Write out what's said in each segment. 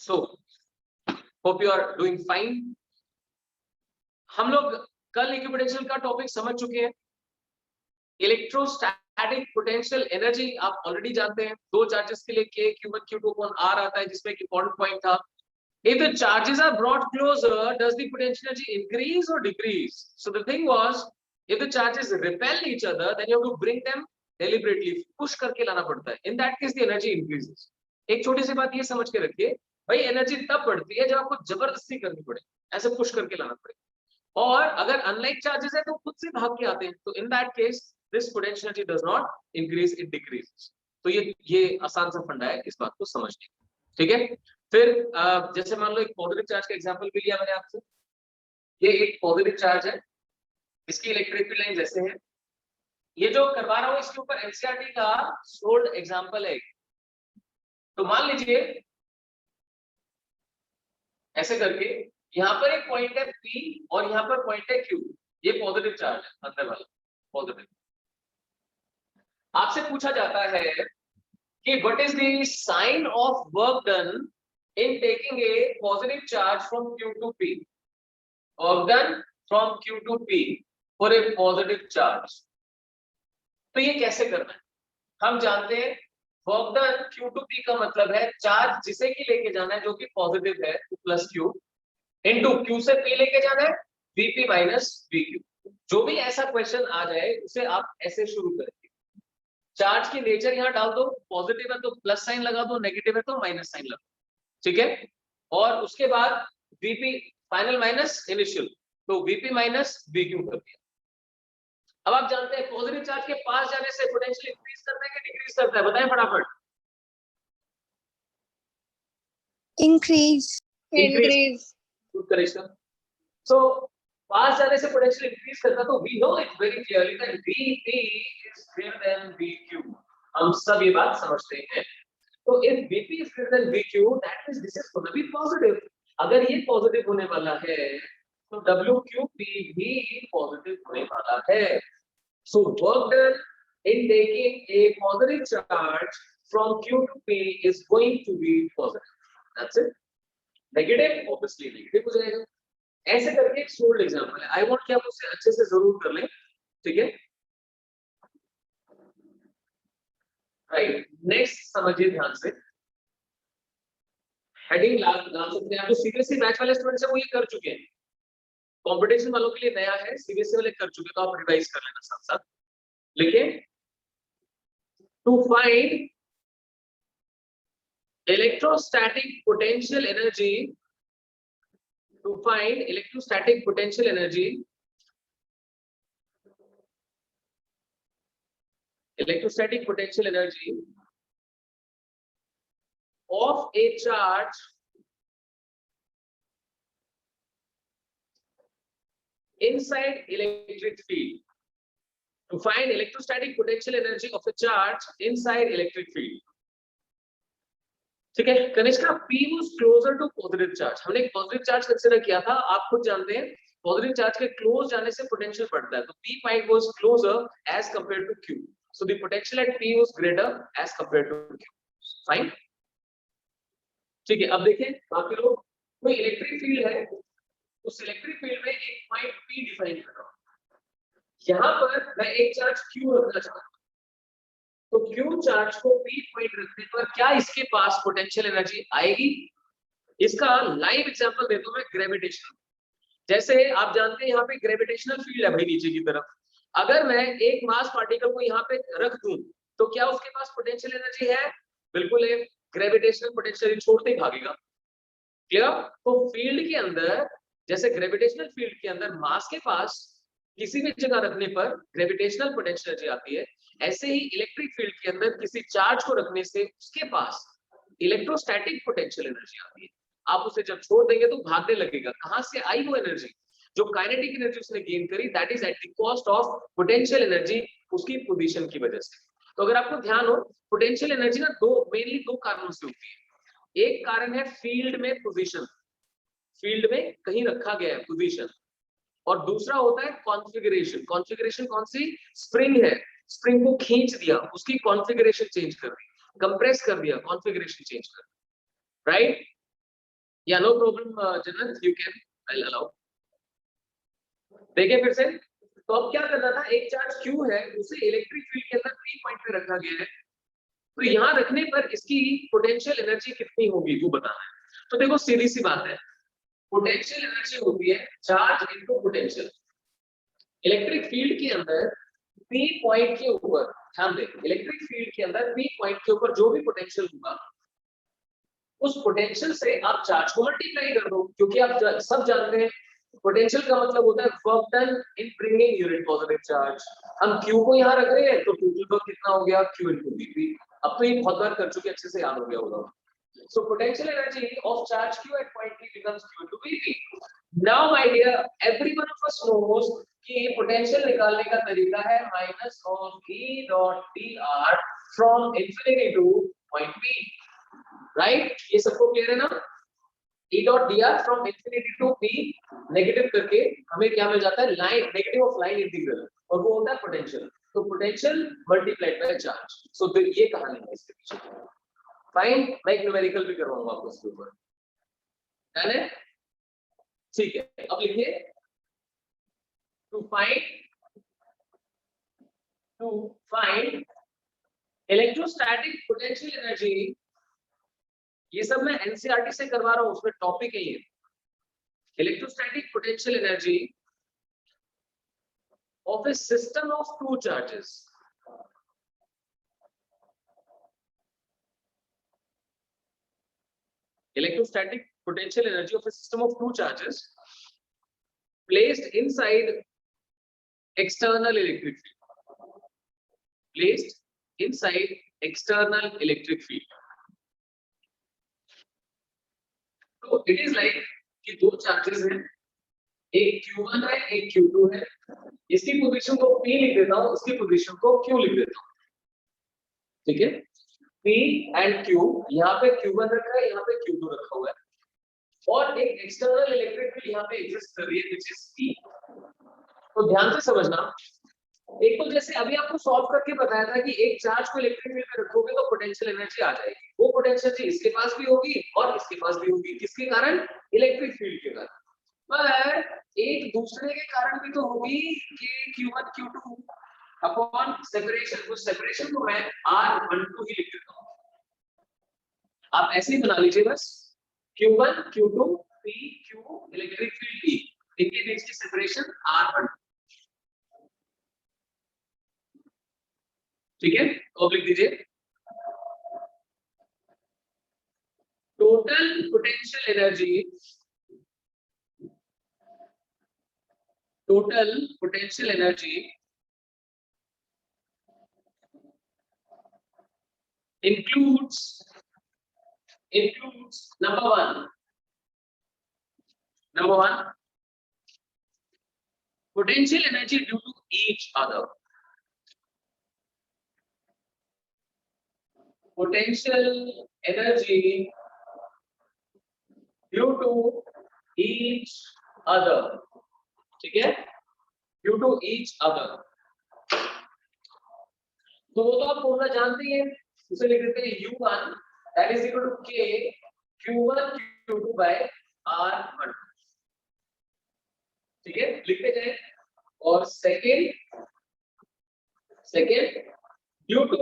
So hope you are doing fine. हम लोग कल इक्विपोटेंशियल का टॉपिक समझ चुके हैं। इलेक्ट्रोस्टैटिक पोटेंशियल एनर्जी आप ऑलरेडी जानते हैं। दो चार्जेस के लिए K Q1 Q2 upon R आता है, जिसमें एक इंपॉर्टेंट पॉइंट था, if the charges are brought closer, does the potential energy increase or decrease? So the thing was, if the charges repel each other, then you have to bring them deliberately, push करके लाना पड़ता है। In that case, the energy increases. एक छोटी सी बात ये समझ के रखिए भाई, एनर्जी तब बढ़ती है जब आपको जबरदस्ती करनी पड़े, ऐसे पुश करके लाना पड़े। और अगर अनलाइक चार्जेस है तो खुद से भाग के आते हैं, तो in that case this potential energy does not increase, it decreases. तो ये आसान सा फंडा है, इस बात को समझने। ठीक है, फिर जैसे मान लो एक पॉजिटिव चार्ज का एग्जांपल भी लिया मैंने आपसे। ये एक पॉजिटिव चार्ज है, इसकी इलेक्ट्रिक फील्ड लाइन जैसे है। ये जो करवा रहा हूं इसके ऊपर एनसीईआरटी का सोल्ड एग्जांपल है। तो मान लीजिए ऐसे करके यहाँ पर एक पॉइंट है P और यहाँ पर पॉइंट है Q। ये पॉजिटिव चार्ज है, अंदर वाला पॉजिटिव। आपसे पूछा जाता है कि what is the sign of work done in taking a positive charge from Q to P, work done from Q to P for a positive charge। तो ये कैसे करना है? हम जानते हैं work done Q to P का मतलब है चार्ज जिसे कि लेके जाना है जो कि पॉजिटिव है प्लस Q, इनटू Q से P लेके जाना है Vp माइनस Vq। जो भी ऐसा क्वेश्चन आ जाए उसे आप ऐसे शुरू करेंगे। चार्ज की नेचर यहाँ डाल दो, पॉजिटिव है तो प्लस साइन लगा दो, नेगेटिव है तो माइनस साइन लगा दो। ठीक है, और उसके बाद Vp फाइनल माइनस इनिशियल, तो Vp माइनस Vq कर दिया। अब आप जानते हैं पॉजिटिव चार्ज के पास जाने से पोटेंशियल इंक्रीज करता है कि डिक्रीज करता है? बताएं फटाफट। इंक्रीज। Good correction. सो पास जाने से पोटेंशियल इंक्रीज करता, तो we know it very clearly that Vp is greater than Vq। हम सब ये बात समझते हैं। तो if Vp is greater than Vq, that means this is going to be positive। अगर ये पॉजिटिव होने वाला है तो WQP भी पॉजिटिव होने वाला है। So work done in taking a positive charge from Q to P is going to be positive। That's it। Negative obviously negative हो जाएगा। ऐसे करके एक सोल्ड एग्जांपल है। I want कि आप उसे अच्छे से जरूर कर लें। ठीक है, राइट। नेक्स्ट समझिए ध्यान से, हेडिंग डाल सकते हैं। आप जो सीबीएसई बैच वाले स्टूडेंट्स हैं वो ये कर चुके हैं, कंपटीशन वालों के लिए नया है, सीबीएसई वाले कर चुके, तो आप रिवाइज कर लेना साथ साथ। लिखें, to find electrostatic potential energy, to find electrostatic potential energy, electrostatic potential energy of a charge inside electric field। To find electrostatic potential energy of a charge inside electric field। ठीक है, Kanishka, P was closer to positive charge। हमने एक positive charge consider किया था, आप खुद जानते हैं पॉजिटिव चार्ज के क्लोज जाने से पोटेंशियल बढ़ता है, तो P point was closer as compared to Q। So the potential at P was greater as compared to Q। Fine। ठीक है, अब देखें बाकी लोग, कोई इलेक्ट्रिक फील्ड है, उस इलेक्ट्रिक फील्ड में एक पॉइंट P डिफाइन कर रहा हूं। यहां पर मैं एक चार्ज Q रखना चाहता हूं, तो Q चार्ज को P पॉइंट रखने पर क्या इसके पास पोटेंशियल एनर्जी आएगी? इसका लाइव एग्जांपल देता हूं मैं, ग्रेविटेशनल। जैसे आप जानते हैं यहाँ पे ग्रेविटेशनल फील्ड है भाई नीचे की तरफ, अगर मैं एक मास पार्टिकल को यहाँ पे रख दूं तो क्या उसके पास पोटेंशियल एनर्जी है? बिल्कुल है, ग्रेविटेशनल पोटेंशियल छोड़ते ही भागेगा। क्लियर? तो फील्ड के अंदर, जैसे ग्रेविटेशनल फील्ड के अंदर मास के पास किसी भी जगह रखने पर ग्रेविटेशनल पोटेंशियल एनर्जी आती है, ऐसे ही इलेक्ट्रिक फील्ड के अंदर किसी चार्ज को रखने से उसके पास इलेक्ट्रोस्टैटिक पोटेंशियल एनर्जी आती है। आप उसे जब छोड़ देंगे तो भागने लगेगा। कहां से आई वो एनर्जी? जो काइनेटिक एनर्जी उसने गेन करी, that is at the cost of potential energy, उसकी पोजीशन की वजह से। तो अगर आपको ध्यान हो, पोटेंशियल एनर्जी ना मेनली दो कारणों से होती है। एक कारण है फील्ड में पोजीशन, फील्ड में कहीं रखा गया है पोजीशन, और दूसरा होता है कॉन्फ़िगरेशन। कॉन्फ़िगरेशन कौन सी? स्प्रिंग है, स्प्रिंग को खींच दिया, उसकी कॉन्फ़िगरेशन चेंज कर दी, कंप्रेस कर दिया, कॉन्फ़िगरेशन चेंज कर दी, राइट? या नो प्रॉब्लम जन्नत, यू कैन, आई अलाउ। देखिए फिर से, तो अब क्या करना था, एक चार्ज Q है, उसे इलेक्ट्रिक फील्ड के अंदर P पॉइंट पे रखा गया है, तो यहाँ रखने पर इसकी पोटेंशियल एनर्जी कितनी होगी वो बताना है। तो देखो सीधी सी बात है, पोटेंशियल एनर्जी होती है charge into potential. Electric field के अंदर P पॉइंट के ऊपर, ध्यान दें, इलेक्ट्रिक फील्ड के अंदर P पॉइंट के ऊपर जो भी पोटेंशियल होगा, उस पोटेंशियल से आप चार्ज को मल्टीप्लाई कर दो, क्योंकि आप सब जानते हैं पोटेंशियल का मतलब होता है work done in bringing unit positive charge. हम Q को यहाँ रख रहे हैं तो टोटल वर्क कितना हो गया, Q into Vp। अब तो ये बहुत बार कर चुके, अच्छे से याद हो गया होगा। So potential energy of charge Q at point P becomes Q into Vp. Now my dear, every one of us knows कि पोटेंशियल निकालने का तरीका है minus of E dot dr from infinity to point P, right? ये सबको clear है ना? E dot dr from infinity to P negative करके हमें क्या मिल जाता है, line, negative of line integral, और वो होता है पोटेंशियल। तो पोटेंशियल मल्टीप्लाइड बाय चार्ज। सो ये कहानी है इसके पीछे। फाइन, मैं एक न्यूमेरिकल भी करवाऊंगा आपको इसके ऊपर, है ना? ठीक है, अब लिखिए, to find electrostatic potential energy, ये सब मैं एनसीईआरटी से करवा रहा हूं, उसमें टॉपिक है ये, electrostatic potential energy of A system of two charges. Electrostatic potential energy of a system of two charges placed inside external electric field. Placed inside external electric field. So it is like कि दो charges हैं, एक Q1 है, एक Q2 है। इसकी position को P लिख देता हूँ, इसकी पोजीशन को Q लिख देता हूँ, ठीक है? P एंड Q, यहाँ पे Q1 रखा है, यहाँ पे Q2 रखा हुआ है, और एक एक्सटर्नल इलेक्ट्रिक फील्ड यहाँ पे एग्जिस्ट कर रही है व्हिच इज P। तो ध्यान से समझना, एक तो जैसे अभी आपको सॉल्व करके बताया था कि एक चार्ज को इलेक्ट्रिक फील्ड में रखोगे तो पोटेंशियल एनर्जी आ जाएगी, वो पोटेंशियल एनर्जी इसके पास भी होगी और इसके पास भी होगी, किसके कारण, इलेक्ट्रिक फील्ड के कारण। पर एक दूसरे के कारण भी तो होगी कि Q1 Q2 अपॉन सेपरेशन, उस सेपरेशन को मैं R12 ही लिख देता हूं, आप ऐसे ही बना लीजिए बस, Q1 Q2 P Q electric field E, इनके बीच की सेपरेशन R12, ठीक है? तो अब लिख दीजिए, total potential energy, total potential energy includes number one potential energy due to each other, potential energy due to each other, ठीक है? due to each other, तो वो तो आप फॉर्मूला जानते ही हैं, उसे लिख देते हैं U1 that is equal to K Q1 Q2 by R1, ठीक है? लिखते जाए, और second due to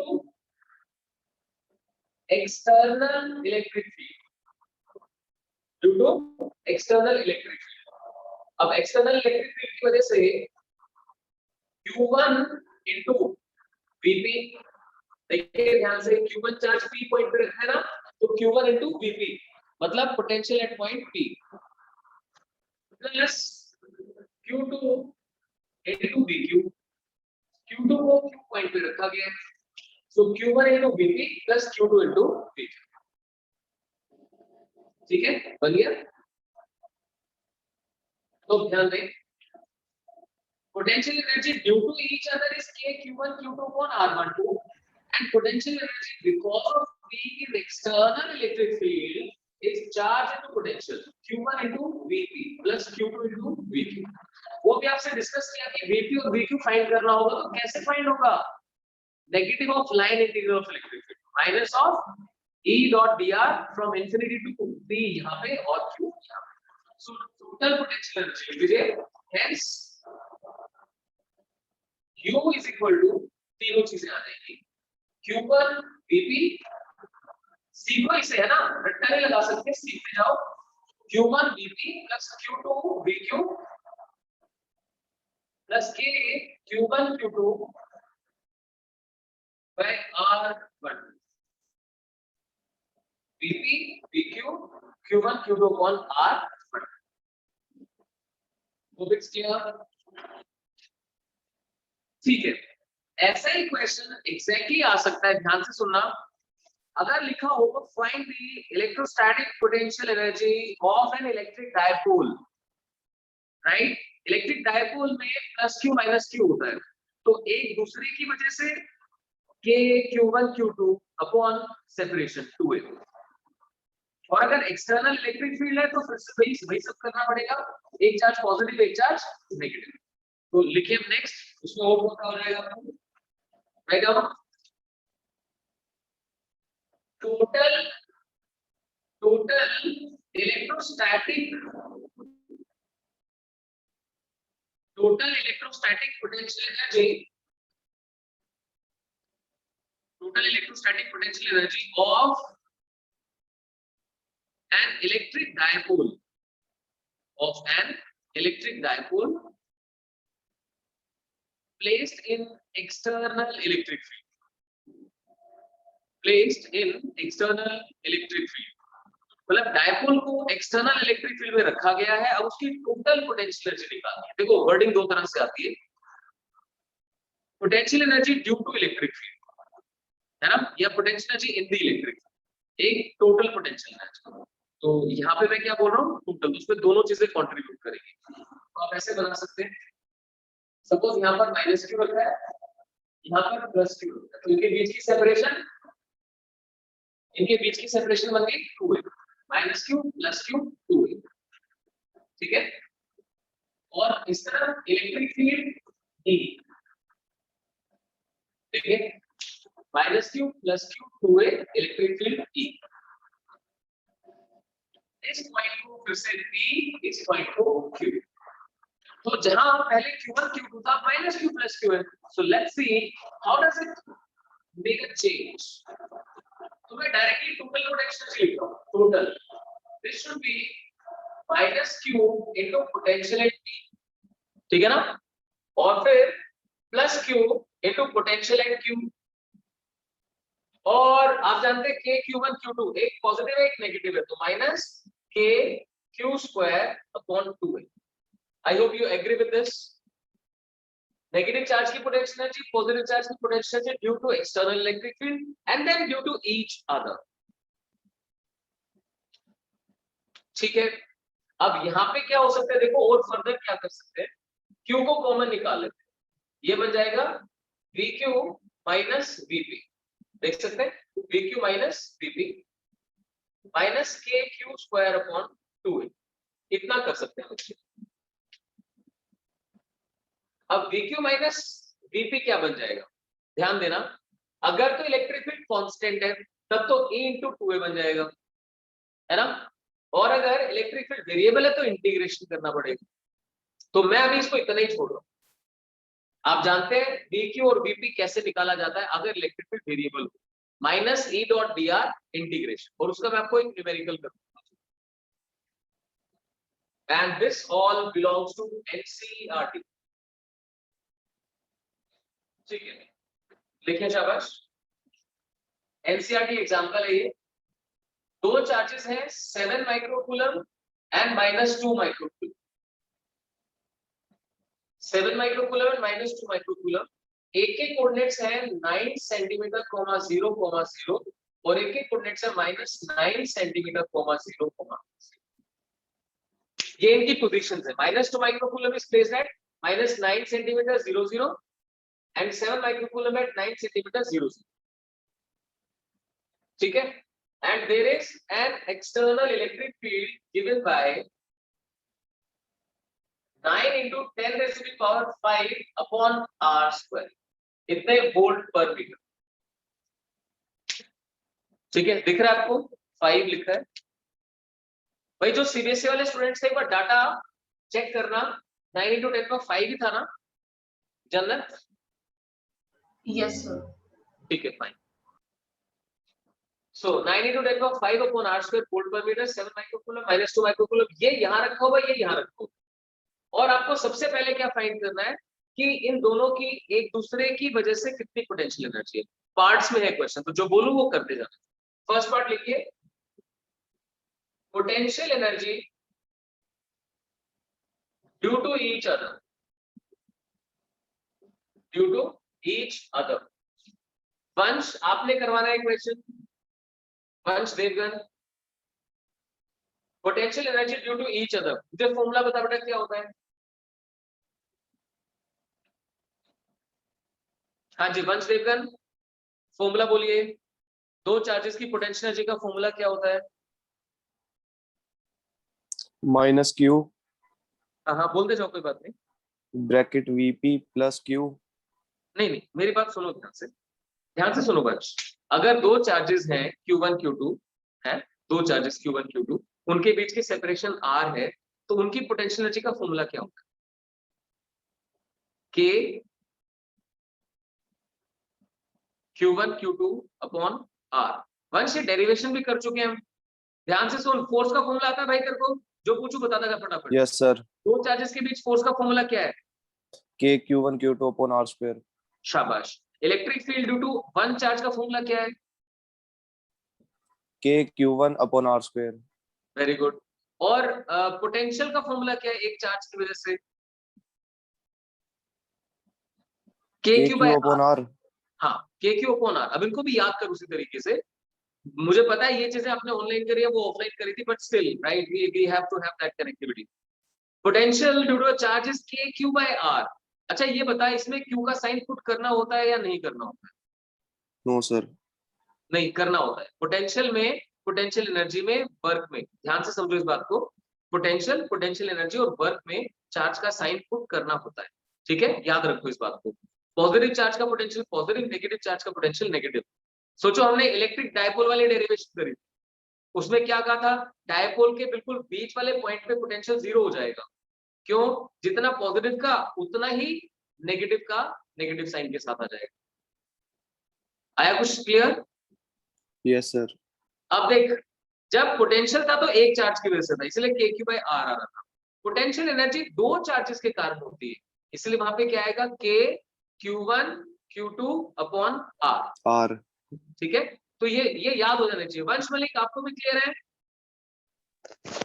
external electric field, due to external electric field. अब एक्सटर्नल इलेक्ट्रिक फील्ड की वजह से Q1 into Vp, देखिए ध्यान से, Q1 चार्ज P पॉइंट पे रखा है ना, तो Q1 into Vp मतलब potential at point P plus Q2 into Vq, Q2 को Q पॉइंट पे रखा गया है, सो Q1 into Vp plus Q2 into Vq, ठीक है? बन गया? तो ध्यान दें, potential energy due to each other is K Q1 Q2 upon R12, and potential energy because of being in external electric field is charge into potential Q1 into Vp plus Q2 into Vq। वो भी आपसे discuss किया कि Vp और Vq find करना होगा, तो कैसे फाइंड होगा, negative of line integral of electric field minus of E dot dr from infinity to p यहाँ पे और q यहाँ पे। So total potential energy लिख दीजिए, hence Q is equal to तीनों चीजें आ जाएंगी, Q1 Vp, C को इसे है ना रट्टा नहीं लगा सकते, C पे जाओ, Q1 Vp plus Q2 Vq plus K Q1 Q2 by R1 Vp Vq Q1 Q2 upon R1। वो फिक्स किया, ठीक है। ऐसा ही क्वेश्चन एग्जैक्टली आ सकता है, ध्यान से सुनना। अगर लिखा हो find the electrostatic potential energy of an electric dipole, right? Electric dipole में प्लस क्यू माइनस क्यू होता है, तो एक दूसरे की वजह से के Q1 Q2 upon separation 2a। और अगर एक्सटर्नल इलेक्ट्रिक फील्ड है तो फिर से वही सब करना पड़ेगा, एक चार्ज पॉजिटिव एक चार्ज नेगेटिव। तो लिखिए नेक्स्ट, उसमें और क्या हो जाएगा आपको, right? Total electrostatic potential energy, total electrostatic potential energy of an electric dipole placed in external electric field, मतलब डायपोल को एक्सटर्नल इलेक्ट्रिक फील्ड में रखा गया है, अब उसकी टोटल पोटेंशियल एनर्जी निकालनी है। देखो वर्डिंग दो तरह से आती है, potential energy due to electric field है ना, या potential energy in the electric, एक टोटल पोटेंशियल एनर्जी। तो यहाँ पे मैं क्या बोल रहा हूँ, टोटल, उसमें दोनों चीजें कंट्रीब्यूट करेंगी। तो आप ऐसे बना सकते हैं, सपोज यहाँ पर माइनस क्यू रखा है, यहाँ पर प्लस क्यू रखा है, तो इनके बीच की सेपरेशन बन गई 2a, minus Q plus Q 2a, ठीक है। और इस तरह इलेक्ट्रिक फील्ड E, ठीक है, minus Q plus Q 2a electric field E। इस पॉइंट को फिर से P, इस पॉइंट को Q। तो जहां पहले Q1 Q2 था, माइनस Q प्लस Q है। So let's see how does it make a change. तो मैं डायरेक्टली टोटल पोटेंशियल लिख रहा हूं, total this should be minus Q into potential eight P, ठीक है ना, और फिर plus Q into potential eight Q। और आप जानते हैं K Q1 Q2 एक पॉजिटिव है एक नेगेटिव है, तो minus K Q square upon 2a। I hope you agree with this. Negative charge की potential energy, positive charge की potential energy due to external electric field and then due to each other. ठीक है, अब यहाँ पे क्या हो सकता है, देखो और फर्दर क्या कर सकते हैं, Q को कॉमन निकाल लेते हैं, ये बन जाएगा VQ माइनस VP, देख सकते हैं VQ minus VP minus KQ square upon 2a, इतना कर सकते हैं बच्चे। अब VQ माइनस VP क्या बन जाएगा, ध्यान देना, अगर तो इलेक्ट्रिक फील्ड कांस्टेंट है तब तो E इंटू 2a बन जाएगा, है ना, और अगर इलेक्ट्रिक फील्ड वेरिएबल है तो इंटीग्रेशन करना पड़ेगा। तो मैं अभी इसको इतना ही छोड़ रहा हूं। आप जानते हैं VQ और VP कैसे निकाला जाता है अगर इलेक्ट्रिक फील्ड वेरिएबल हो, minus E dot dr integration, और उसका मैं आपको एक न्यूमेरिकल करूंगा। And this all belongs to NCERT, ठीक है, लिखिए शाबाश। NCERT एग्जांपल है ये, दो चार्जेस हैं 7 microcoulomb and minus 2 microcoulomb, 7 microcoulomb and minus 2 microcoulomb, एक के कोऑर्डिनेट्स हैं 9 सेंटीमीटर, 0,0 और एक के कोऑर्डिनेट्स है माइनस 9 सेंटीमीटर, 0,0। ये इनकी पोजीशंस है, minus 2 microcoulomb is placed at minus 9 centimetre 0,0 and 7 microcoulomb at 9 centimeter 0,0, ठीक है, and there is an external electric field given by 9 into 10 raised to the power 5 upon r square, इतने volt पर metre. ठीक है, दिख रहा है आपको 5 लिखा है। भाई जो सीबीएसई वाले स्टूडेंट्स थे एक बार डाटा चेक करना, 9 into 10 का 5 ही था ना जन्नत? Yes, sir. ठीक है, फाइन। सो 9 into 10 का 5 upon r square volt per meter 7 microcoulomb -2 microcoulomb, ये यहाँ रखा हुआ, ये यहाँ रखा हुआ। और आपको सबसे पहले क्या फाइंड करना है कि इन दोनों की एक दूसरे की वजह से कितनी पोटेंशियल एनर्जी है। पार्ट्स में है क्वेश्चन, तो जो बोलूं वो करते जाना। फर्स्ट पार्ट लिखिए, potential energy due to each other, due to each other. Vansh आपने करवाना है question, Vansh Devgan, potential energy due to each other, मुझे फॉर्मूला बता बेटा क्या होता है। हाँ जी वंश देवगन, फॉर्मूला बोलिए, दो चार्जेस की पोटेंशियल एनर्जी का फॉर्मूला क्या होता है? माइनस क्यू हाँ बोलते जाओ, कोई बात नहीं। Bracket VP plus Q. नहीं मेरी बात सुनो ध्यान से सुनो बच्च। अगर दो चार्जेस हैं Q1 Q2 है, दो चार्जेस Q1 Q2, उनके बीच की सेपरेशन R है, तो उनकी पोटेंशियल एनर्जी का फॉर्मूला क्या होगा? K Q1 Q2 upon R। वंश ये डेरिवेशन भी कर चुके हैं हम, ध्यान से सुन। फोर्स का फॉर्मूला आता है भाई तेरे को? जो पूछू बता देगा फटाफट। Yes sir. दो चार्जेस के बीच फोर्स का फॉर्मूला क्या है? K Q1 Q2 upon R square. शाबाश। Electric field due to one charge का फॉर्मूला क्या है? K Q1 upon R square. Very good. और पोटेंशियल का फॉर्मूला क्या है एक चार्ज की वजह से? K K Q Q by upon R. R। हाँ के क्यू अपॉन आर। अब इनको भी याद कर उसी तरीके से। मुझे पता है ये चीजें आपने ऑनलाइन करी है, वो ऑफलाइन करी थी, but still right we have to have that connectivity. Potential due to charges के क्यू बाय आर। अच्छा ये बता, इसमें क्यू का साइन पुट करना होता है या नहीं करना होता है? No sir. नहीं करना होता है। पोटेंशियल में, पोटेंशियल एनर्जी में, वर्क में, ध्यान से समझो इस बात को। पोटेंशियल, पोटेंशियल एनर्जी और वर्क में चार्ज का साइन पुट करना होता है, ठीक है, याद रखो इस बात को। पॉजिटिव चार्ज का पोटेंशियल पॉजिटिव, नेगेटिव चार्ज का पोटेंशियल नेगेटिव। सोचो हमने इलेक्ट्रिक डायपोल वाली डेरिवेशन करी, उसमें क्या कहा था? डायपोल के बिल्कुल बीच वाले पॉइंट पे पोटेंशियल 0 हो जाएगा। क्यों? जितना पॉजिटिव का उतना ही नेगेटिव का नेगेटिव साइन के साथ आ जाएगा। आया कुछ क्लियर? Yes sir. अब देख, जब पोटेंशियल था तो एक चार्ज की वजह से था, इसलिए के क्यू बाय आर आ रहा था। पोटेंशियल एनर्जी दो चार्जेस के कारण होती है, इसलिए वहां पे क्या आएगा? के Q1 Q2 अपॉन आर। ठीक है, तो ये याद हो जाना चाहिए। वंश मलिक आपको भी क्लियर है?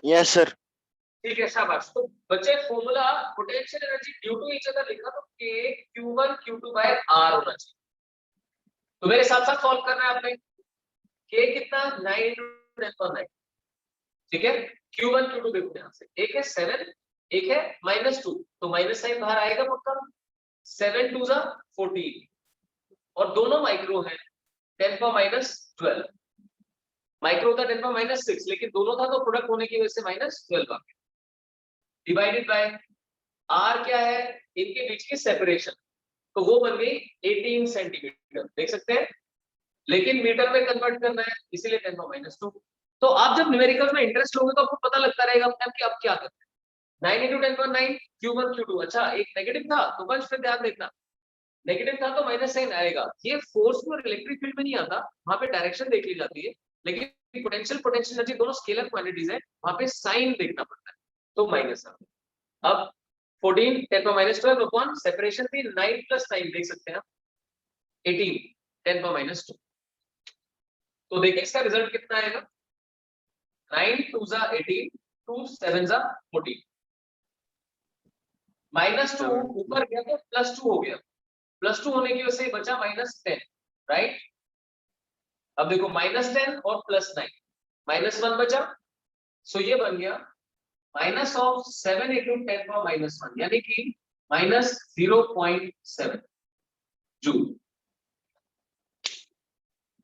Yes sir. ठीक है, शाबाश। तो बच्चे formula potential energy due to each other लिखा तो के Q1 Q2 बाय आर होना चाहिए। तो मेरे साथ साथ सॉल्व करना है आपने। के कितना? 9 into 10 पर 9, ठीक है। Q1 Q2 देखो ध्यान से, एक है 7, एक है -2, तो माइनस साइन बाहर आएगा पक्का। 7 2 14, और दोनों माइक्रो है, 10 पर -12। माइक्रो था 10 पर -6, लेकिन दोनों था तो प्रोडक्ट होने की वजह से -12 आ गया। डिवाइडेड बाय आर क्या है? इनके बीच की सेपरेशन, तो वो बन गई 18 सेंटीमीटर, देख सकते हैं। लेकिन मीटर में कन्वर्ट करना है, इसीलिए 10 पर -2। तो आप जब न्यूमेरिकल में इंटरेस्ट लोगे तो आपको पता लगता रहेगा अपने आप कि आप क्या करते हैं। 9 into 10 पर 9, Q1 Q2। अच्छा एक नेगेटिव था तो बस फिर ध्यान देखना, नेगेटिव था तो माइनस साइन आएगा। ये फोर्स में और इलेक्ट्रिक फील्ड में नहीं आता, वहां पे डायरेक्शन देख ली जाती है, लेकिन पोटेंशियल, पोटेंशियल एनर्जी दोनों स्केलर क्वांटिटीज है, वहां पे साइन देखना पड़ता है, तो माइनस आता है। अब 14 10 पर -12 अपॉन सेपरेशन थी 9 + 9, देख सकते हैं 18 10 पर -2। तो देखिए इसका रिजल्ट कितना आएगा? 9 2 18, 2 7 14, -2 ऊपर गया तो +2 हो गया, +2 होने की वजह से बचा -10, राइट। अब देखो -10 और +9, -1 बचा, सो ये बन गया -7 into 10 पर -1, यानी कि -0.7 जूल।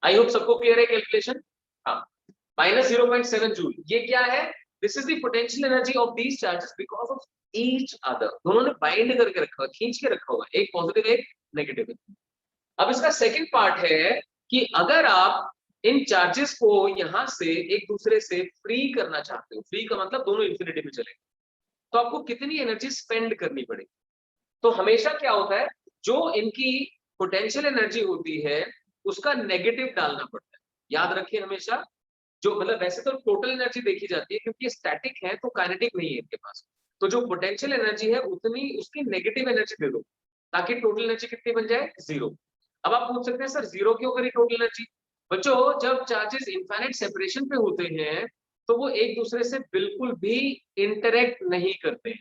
आई होप सबको क्लियर है कैलकुलेशन? हाँ, -0.7 जूल। ये क्या है? This is the potential energy of these charges because of each other. दोनों ने बाइंड करके रखा हुआ, खींच के रखा हुआ, एक पॉजिटिव एक नेगेटिव। अब इसका सेकंड पार्ट है कि अगर आप इन चार्जेस को यहां से एक दूसरे से फ्री करना चाहते हो, फ्री का मतलब दोनों इंफिनिटी में चले, तो आपको कितनी एनर्जी स्पेंड करनी पड़ेगी। तो हमेशा क्या होता है, जो इनकी पोटेंशियल एनर्जी होती है उसका नेगेटिव डालना पड़ता है। याद रखिए हमेशा, जो मतलब वैसे तो टोटल एनर्जी देखी जाती है क्योंकि स्टैटिक है तो काइनेटिक नहीं है इनके पास, तो जो पोटेंशियल एनर्जी है उतनी उसकी नेगेटिव एनर्जी दे दो ताकि टोटल एनर्जी कितनी बन जाए, 0। अब आप पूछ सकते हैं सर 0 क्यों करी टोटल एनर्जी। बच्चों जब चार्जेस इनफाइनाइट सेपरेशन पे होते हैं तो वो एक दूसरे से बिल्कुल भी इंटरेक्ट नहीं करते।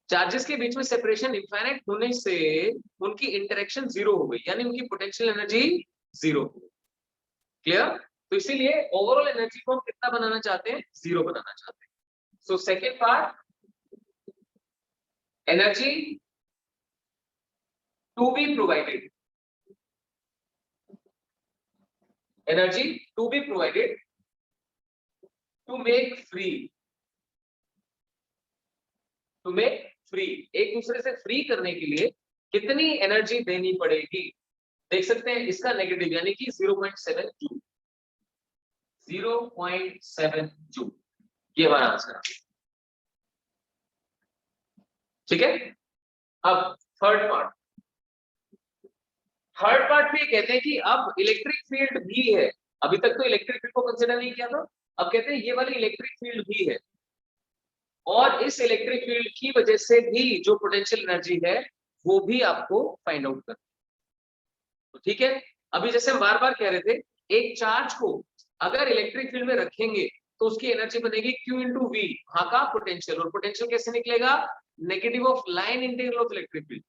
चार्जेस के बीच में सेपरेशन इनफाइनाइट होने से उनकी इंटरेक्शन 0 हो गई, यानी उनकी पोटेंशियल एनर्जी 0 हो गई। क्लियर। तो इसीलिए ओवरऑल एनर्जी को हम कितना बनाना चाहते हैं, 0 बनाना चाहते हैं। So second part, energy to be provided, energy to be provided to make free, to make free, एक दूसरे से फ्री करने के लिए कितनी एनर्जी देनी पड़ेगी। देख सकते हैं इसका नेगेटिव यानी कि 0.7 जूल, 0.7 जूल, ये हमारा आंसर। ठीक है। अब थर्ड पार्ट, थर्ड पार्ट में कहते हैं कि अब इलेक्ट्रिक फील्ड भी है, अभी तक तो इलेक्ट्रिक फील्ड को कंसिडर नहीं किया था, अब कहते हैं ये वाली इलेक्ट्रिक फील्ड भी है और इस इलेक्ट्रिक फील्ड की वजह से भी जो पोटेंशियल एनर्जी है वो भी आपको फाइंड आउट करना। तो ठीक है, अभी जैसे हम बार बार कह रहे थे, एक चार्ज को अगर इलेक्ट्रिक फील्ड में रखेंगे तो उसकी एनर्जी बनेगी Q इंटू वी, वहां का पोटेंशियल, और पोटेंशियल कैसे निकलेगा, negative of line integral of electric field.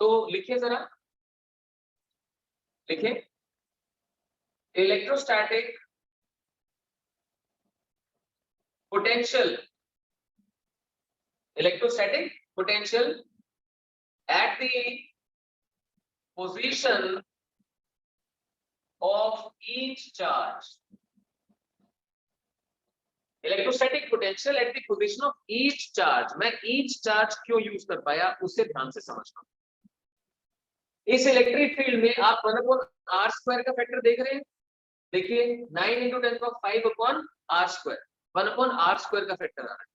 तो लिखिए जरा, लिखिए electrostatic potential, electrostatic potential at the position of each charge, electrostatic potential at the position of each charge. मैं ईच चार्ज क्यों यूज कर पाया उससे ध्यान से समझना। इस इलेक्ट्रिक फील्ड में आप 1/r² का फैक्टर देख रहे हैं, देखिए 9 × 10⁵1/r² का फैक्टर आ रहा है।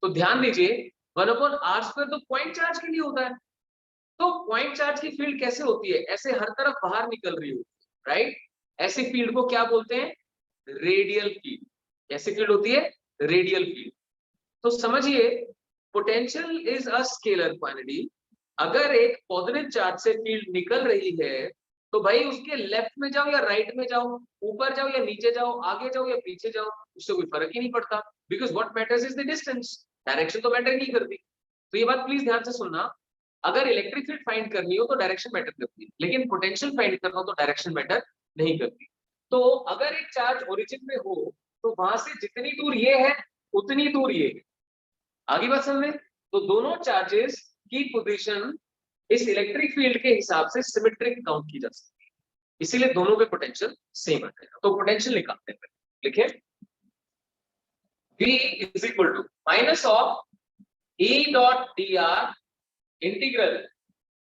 तो ध्यान दीजिए 1/r² तो पॉइंट चार्ज के लिए होता है, तो पॉइंट चार्ज की फील्ड कैसे होती है, ऐसे हर तरफ बाहर निकल रही होती है, राइट। ऐसी फील्ड को क्या बोलते हैं, रेडियल फील्ड। कैसी फील्ड होती है, रेडियल फील्ड। तो समझिए potential is a scalar quantity. अगर एक पॉजिटिव चार्ज से फील्ड निकल रही है तो भाई उसके लेफ्ट में जाओ या राइट में जाओ, ऊपर जाओ या नीचे जाओ, आगे जाओ या पीछे जाओ, उससे कोई फर्क ही नहीं पड़ता, because what matters is the distance, direction तो मैटर नहीं करती। तो ये बात प्लीज ध्यान से सुनना, अगर इलेक्ट्रिक फील्ड फाइंड करनी हो तो डायरेक्शन मैटर करती है, लेकिन पोटेंशियल फाइंड करना हो तो डायरेक्शन मैटर नहीं करती। तो अगर एक चार्ज ओरिजिन में हो तो वहां से जितनी दूर ये है उतनी दूर ये है, आगे बात समझ में। तो दोनों चार्जेस की पोजीशन इस इलेक्ट्रिक फील्ड के हिसाब से सिमेट्रिक काउंट की जा सकती है, इसीलिए दोनों पे पोटेंशियल सेम आता है। तो पोटेंशियल निकालते हैं, लिखिए V is equal to minus of E dot dr integral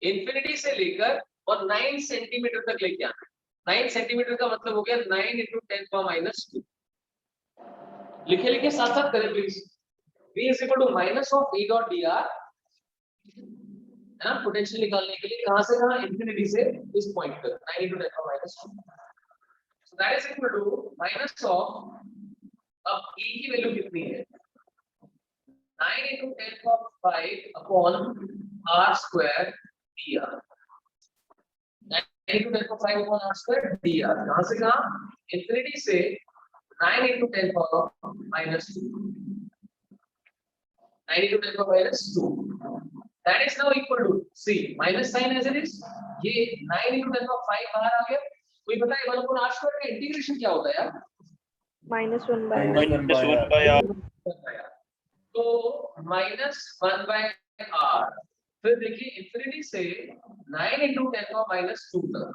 infinity से लेकर और 9 सेंटीमीटर तक लेके आना। 9 सेंटीमीटर का मतलब हो गया 9 × 10⁻²। लिखे लिखे साथ साथ करें please. V is equal to minus of E dot dr, है ना, पोटेंशियल निकालने के लिए कहां से कहां, इंफिनिटी से इस पॉइंट तक 9 × 10⁻²। So that is equal to minus of, अब E की वैल्यू कितनी है, 9 × 10⁵ upon r² dr, 9 × 10⁵ upon r² dr, कहां से कहां, इंफिनिटी से 9 × 10⁻², 9 × 10⁻², that is now equal to, see minus sign as it is, ये 9 × 10⁵ बाहर आ गया। कोई बताए 1/r² का इंटीग्रेशन क्या होता है यार, -1/r. तो -1/r, फिर देखिए इंफिनिटी से 9 × 10⁻² तक,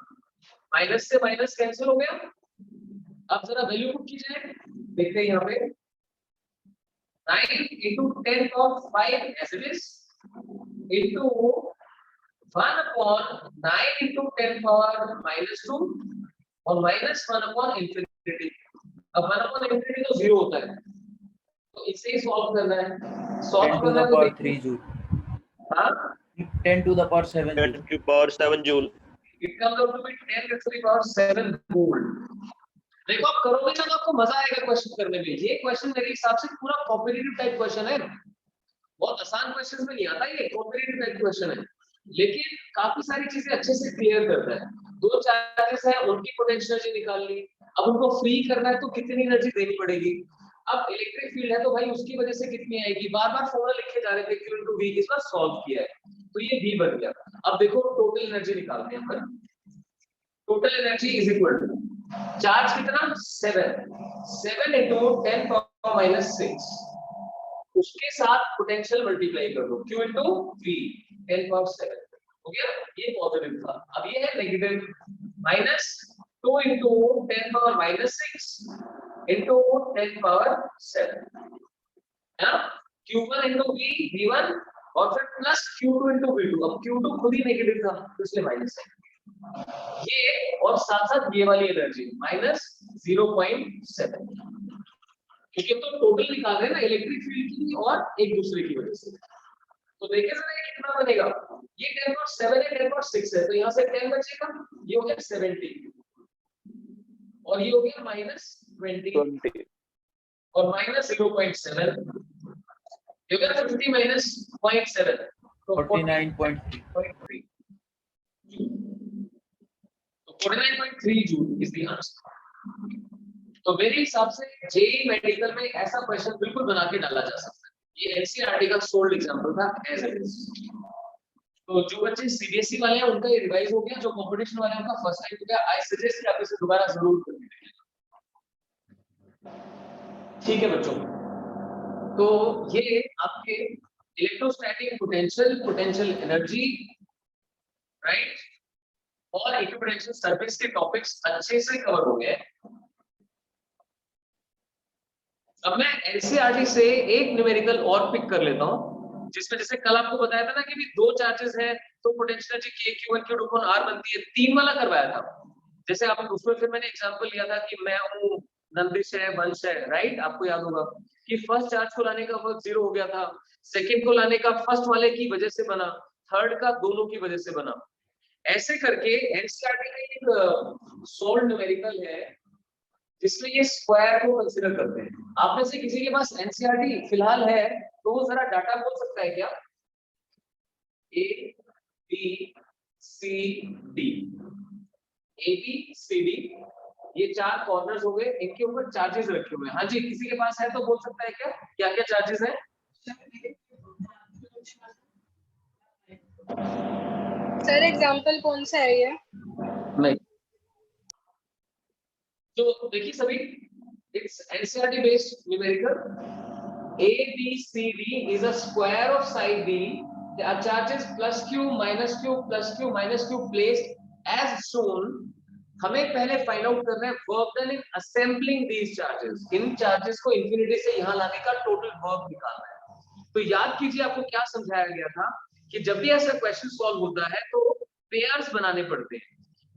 माइनस से माइनस कैंसिल हो गया। अब जरा वैल्यू पुट कीजिए, देखते हैं यहाँ पे 9 × 10⁵ as it is into 1/9 × 10⁻², और -1/∞। अब 1/∞ तो 0 होता है, तो इसे ही सॉल्व करना है। 10 सॉल्व to करना the है तो power देखिए 3 joule. हाँ 10 to the power 7 10 joule. to power 7 joule. It comes out to be 10⁻⁷ joule. देखो आप करोगे ना तो आपको मजा आएगा क्वेश्चन करने में। ये क्वेश्चन मेरे हिसाब से पूरा कॉम्पिटिटिव टाइप क्वेश्चन है, बहुत आसान क्वेश्चन में नहीं आता, ये कॉम्पिटिटिव टाइप क्वेश्चन है, लेकिन काफी सारी चीजें अच्छे से क्लियर करता है। दो चार्जेस है, उनकी पोटेंशियल एनर्जी निकालनी, अब उनको फ्री करना है तो कितनी एनर्जी देनी पड़ेगी। अब इलेक्ट्रिक फील्ड है तो भाई उसकी वजह से कितनी आएगी, बार बार फॉर्मूला लिखे जा रहे थे, Q into V, इस बार सॉल्व किया है तो ये V बन गया। अब देखो टोटल एनर्जी निकालते हैं अपन। Total energy is equal to charge कितना 7 into 10⁻⁻⁶, उसके साथ पोटेंशियल मल्टीप्लाई कर दो Q into V 10⁻⁷, हो गया। ये पॉजिटिव था। अब ये है नेगेटिव, -2 into 10⁻⁻⁶ into 10⁻⁷, है ना। Q1 into V V1 और फिर प्लस Q2 into V2। अब Q2 खुद ही नेगेटिव था तो इसलिए माइनस है ये, और साथ साथ ये वाली एनर्जी -0.7, क्योंकि तो टोटल निकाल रहे हैं ना इलेक्ट्रिक फील्ड की और एक दूसरे की वजह से। तो देखिए जरा ये कितना बनेगा, ये 10⁻7 है, 10⁻6 है, तो यहाँ से 10 बचेगा, ये हो गया 70 और ये हो गया -20 और -0.7, ये हो गया 50 -0.7, तो 49.3. 49.3 जूल इज द आंसर। तो मेरे हिसाब से जेईई मेडिकल में ऐसा क्वेश्चन बिल्कुल बना के डाला जा सकता है। ये एनसीईआरटी का सोल्ड एग्जांपल था एज इट इज। तो जो बच्चे सीबीएसई वाले हैं उनका ये रिवाइज हो गया, जो कंपटीशन वाले हैं उनका फर्स्ट टाइम हो गया। आई सजेस्ट कि आप इसे दोबारा जरूर करें, ठीक है बच्चों। तो ये आपके electrostatic potential, potential energy, right, और इक्विपोटेंशियल सरफेस के टॉपिक्स अच्छे से कवर हो गए। अब मैं एनसीईआरटी से एक न्यूमेरिकल और पिक कर लेता हूं, जिसमें जैसे कल आपको बताया था ना कि भी दो चार्जेस है तो potential energy K Q1 Q2 upon R बनती है, 3 वाला करवाया था। जैसे आप उसमें फिर मैंने एग्जांपल लिया था कि मैं हूं, नंदिश है, वंश है, राइट, आपको याद होगा कि फर्स्ट चार्ज को लाने का वक्त 0 हो गया था, सेकंड को लाने का फर्स्ट वाले की वजह से बना, थर्ड का दोनों की वजह से बना। ऐसे करके एनसीईआरटी का एक सोल्ड न्यूमेरिकल है जिसमें ये स्क्वायर को कंसीडर करते हैं। आप में से किसी के पास एनसीईआरटी फिलहाल है तो वो जरा डाटा बोल सकता है क्या? A B C D, A B C D, ये 4 कॉर्नर्स हो गए, इनके ऊपर चार्जेस रखे हुए हैं। हाँ जी, किसी के पास है तो बोल सकता है क्या क्या क्या चार्जेस हैं? सर एग्जांपल कौन सा है ये? नहीं, तो देखिए सभी, it's NCERT based numerical. A, B, C, D is a square of side B. The charges plus Q, minus Q, plus Q, minus Q placed as shown. हमें पहले फाइंड आउट करना है work done in assembling these charges. In charges को infinity से यहाँ लाने का total work निकालना है। तो याद कीजिए आपको क्या समझाया गया था कि जब भी ऐसा क्वेश्चन सॉल्व होता है तो पेयर्स बनाने पड़ते हैं।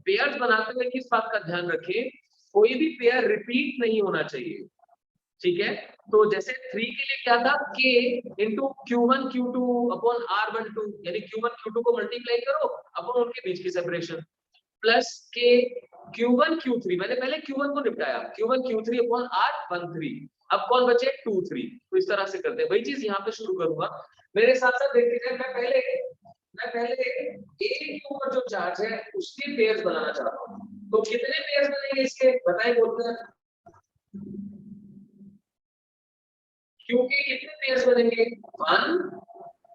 पेयर्स बनाते हुए किस बात का ध्यान रखें, कोई भी पेयर रिपीट नहीं होना चाहिए, ठीक है। तो जैसे 3 के लिए क्या था, K into Q1 Q2 upon R12, यानी Q1 Q2 को मल्टीप्लाई करो अपॉन उनके बीच की separation, plus K Q1 Q3, मैंने पहले Q1 को निपटाया, Q1 Q3 अपॉन R13। अब कौन बचे 2 3, तो इस तरह से करते हैं। वही चीज यहाँ पे शुरू करूंगा, मेरे साथ साथ देखते जाए। मैं पहले A के ऊपर जो चार्ज है उसके पेयर्स बनाना चाहता हूँ। तो कितने पेयर्स बनेंगे इसके बताएं, बोलते हैं Q के कितने पेयर्स बनेंगे, 1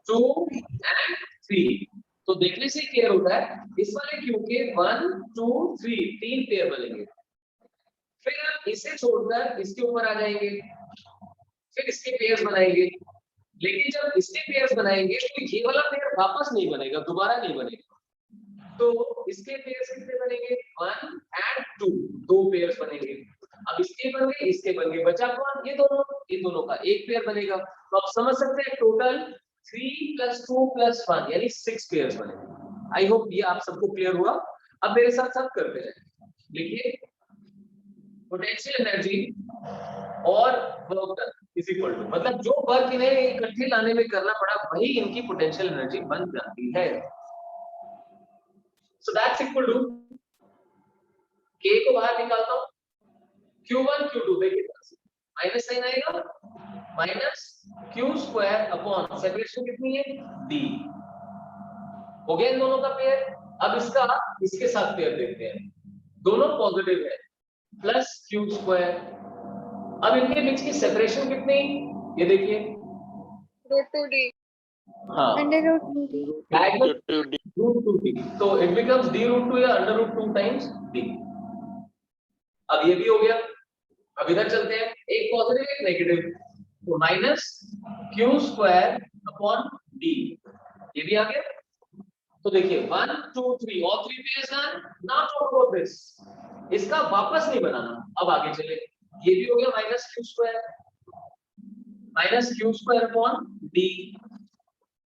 2 एंड 3। तो देखने से क्लियर होता है इस वाले Q के 1 2 3 3 पेयर बनेंगे। फिर हम इसे छोड़कर इसके ऊपर आ जाएंगे, फिर इसके पेयर्स बनाएंगे। लेकिन जब इसके पेयर्स बनाएंगे तो ये वाला पेयर वापस नहीं बनेगा, दोबारा नहीं बनेगा। तो इसके पेयर्स कितने बनेंगे, 1 एंड 2, 2 पेयर्स बनेंगे। अब इसके बन गए, इसके बन गए, बचा कौन, ये दोनों का एक पेयर बनेगा। तो आप समझ सकते हैं टोटल 3 + 2 + 1 यानी 6 पेयर्स बनेंगे। आई होप ये आप सबको क्लियर हुआ। अब मेरे साथ साथ करते हैं। लिखिए पोटेंशियल एनर्जी और work done is equal to, मतलब जो वर्क इन्हें इकट्ठे लाने में करना पड़ा वही इनकी पोटेंशियल एनर्जी बन जाती है। So that's equal to k को बाहर निकालता हूं, q1 q2 देखिए माइनस साइन आएगा, minus q square upon separation कितनी है d, हो गया इन दोनों का पेयर। अब इसका इसके साथ पेयर देखते हैं, दोनों पॉजिटिव है, प्लस q स्क्वायर। अब इनके बीच की सेपरेशन कितनी, ये देखिए √2d हाँ √2d डायगोनल √2d, तो इट बिकम्स d √2 या √2 टाइम्स d। अब ये भी हो गया। अब इधर चलते हैं, एक पॉजिटिव एक नेगेटिव, तो minus q square upon d, ये भी आ गया। तो देखिए 1 2 3 और 3 pairs are not about this, इसका वापस नहीं बनाना। अब आगे चले, ये भी हो गया minus q square upon d,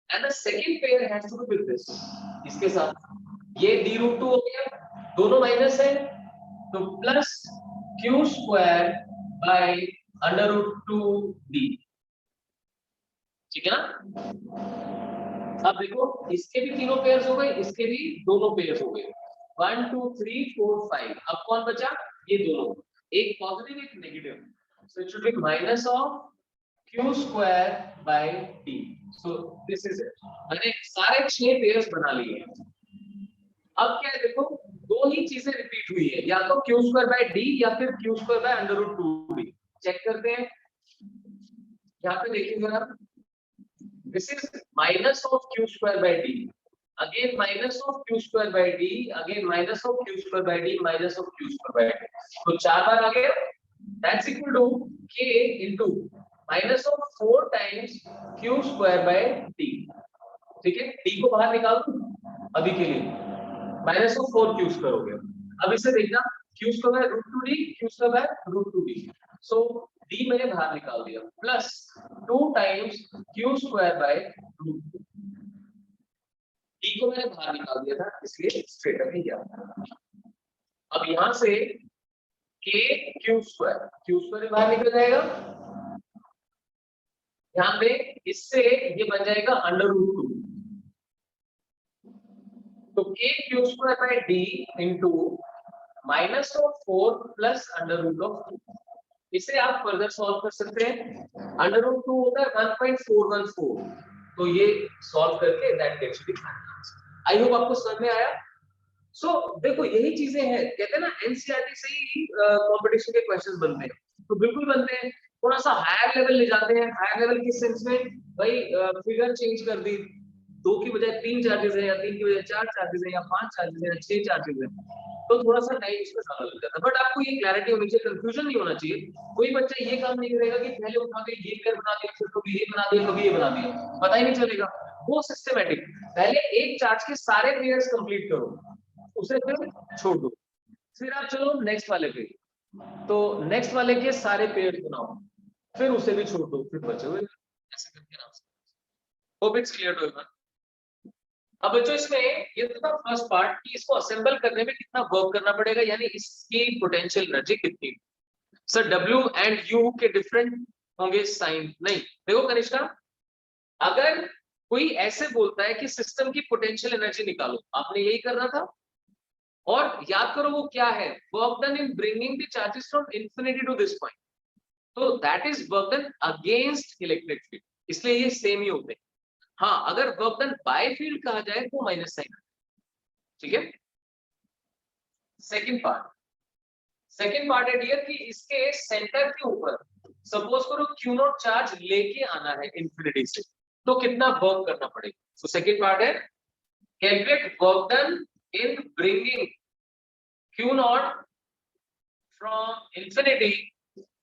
and the second pair has to be with this, इसके साथ ये d √2 हो गया, दोनों माइनस है तो plus q square by √2d, ठीक है ना। अब देखो इसके भी तीनों पेयर्स हो गए, इसके भी दोनों पेयर्स हो गए, 1 2 3 4 5। अब कौन बचा, ये दोनों, एक पॉजिटिव एक negative, so it should be minus of q square by d। So this is it, मैंने सारे 6 पेयर्स बना लिए हैं। अब क्या है देखो, दो ही चीजें रिपीट हुई है, या तो q स्क्वायर बाय d या फिर q square by √2d। Check करते हैं, यहाँ पे देखिए जरा, this is minus of q square by d, again minus of q square by d, again minus of q square by d, minus of q square by d, तो 4 बार आ गया। that's equal to k into minus of 4 times q square by d, ठीक है। d को बाहर निकाल दो अभी के लिए, minus of 4 q square हो गया। अब इसे देखना, q square by √2d, q square by √2d, so d मैंने बाहर निकाल दिया, plus 2 times q square by √2, d को मैंने बाहर निकाल दिया था इसलिए स्ट्रेट अप ही गया। अब यहां से k q स्क्वायर बाहर निकल जाएगा, ध्यान दें इससे ये बन जाएगा √2, तो k q square by d into minus of 4 plus √2, इसे आप फर्दर सॉल्व कर सकते हैं। √2 होता है 1.414, तो ये सॉल्व करके that gets the answer. I hope आपको समझ में आया। सो देखो यही चीजें हैं, कहते हैं ना एनसीईआरटी से ही कंपटीशन के क्वेश्चंस बनते हैं, तो बिल्कुल बनते हैं। थोड़ा सा हायर लेवल ले जाते हैं, हायर लेवल किस सेंस में, भाई फिगर चेंज कर दी, 2 की बजाय 3 चार्जेस है, या 3 की बजाय 4 चार्जेस है, या 5 चार्जेस है, या 6 चार्जेस है, तो थोड़ा सा टाइम इसमें ज्यादा लग जाता है। बट आपको ये क्लैरिटी होनी चाहिए, कंफ्यूजन नहीं होना चाहिए। कोई बच्चा ये काम नहीं करेगा कि पहले उठा के ये पेयर बना दिया, फिर कभी ये बना दिया, कभी ये बना दिया, पता ही नहीं चलेगा। वो सिस्टमैटिक, पहले एक चार्ज के सारे पेयर्स कंप्लीट करो, उसे फिर छोड़ दो, फिर आप चलो नेक्स्ट वाले पे, तो नेक्स्ट वाले के सारे पेयर्स बनाओ, फिर उसे भी छोड़ दो, फिर बचे हुए ऐसे करके ना। Hope it's clear to everyone. अब बच्चों इसमें ये तो था फर्स्ट पार्ट कि इसको असेंबल करने में कितना वर्क करना पड़ेगा, यानी इसकी पोटेंशियल एनर्जी कितनी। सर W एंड U के डिफरेंट होंगे साइन, नहीं देखो कनिष्का, अगर कोई ऐसे बोलता है कि सिस्टम की पोटेंशियल एनर्जी निकालो, आपने यही करना था, और याद करो वो क्या है, work done in bringing the charges from infinity to this point, तो that is work done against electric field, इसलिए ये सेम ही होते हैं। हाँ, अगर वर्क डन बाय फील्ड कहा जाए तो माइनस साइन, ठीक है। सेकंड पार्ट है डियर कि इसके सेंटर के ऊपर सपोज करो Q0 चार्ज लेके आना है इंफिनिटी से, तो कितना वर्क करना पड़ेगा। सो सेकंड पार्ट है calculate work done in bringing Q0 from infinity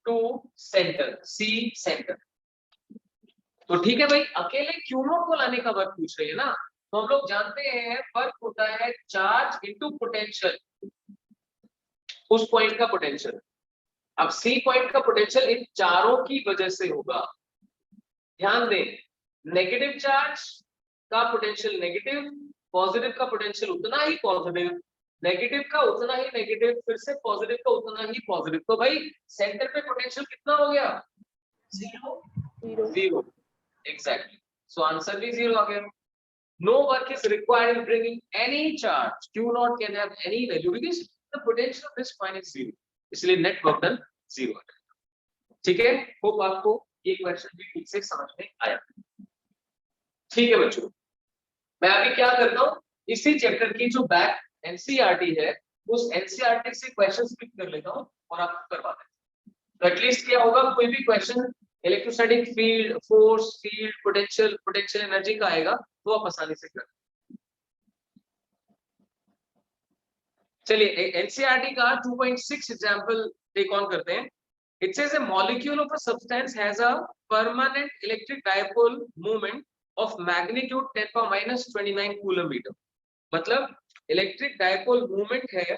to centre, C centre. तो ठीक है भाई, अकेले Q0 को लाने का वर्क पूछ रही है ना, तो हम लोग जानते हैं वर्क होता है चार्ज इनटू पोटेंशियल, उस पॉइंट का पोटेंशियल। अब C पॉइंट का पोटेंशियल इन चारों की वजह से होगा। ध्यान दें, नेगेटिव चार्ज का पोटेंशियल नेगेटिव, पॉजिटिव का पोटेंशियल उतना ही पॉजिटिव, नेगेटिव का उतना ही नेगेटिव, फिर से पॉजिटिव का उतना ही पॉजिटिव। तो भाई सेंटर पे पोटेंशियल कितना हो गया? Zero. Zero. Zero, exactly. So answer भी जीरो आ गया। No work is required in bringing any charge. Q naught can have any value because the potential of this point is zero. इसलिए net work done zero आ जाएगा। ठीक है, hope आपको ये question भी ठीक से समझ में आया। ठीक है बच्चों, मैं अभी क्या करता हूँ, इसी चैप्टर की जो बैक एनसीईआरटी है उस एनसीईआरटी से क्वेश्चंस पिक कर लेता हूँ और आपको करवा देता हूँ। तो एटलीस्ट क्या होगा, कोई भी question electrostatic field, force, field, potential, potential energy का आएगा तो आप आसानी से कर। चलिए एनसीईआरटी का 2.6 एग्जांपल टेक ऑन करते हैं। It says a molecule of a substance has a permanent electric dipole moment of magnitude 10⁻⁻29 coulomb metre. मतलब इलेक्ट्रिक डायपोल मूवमेंट है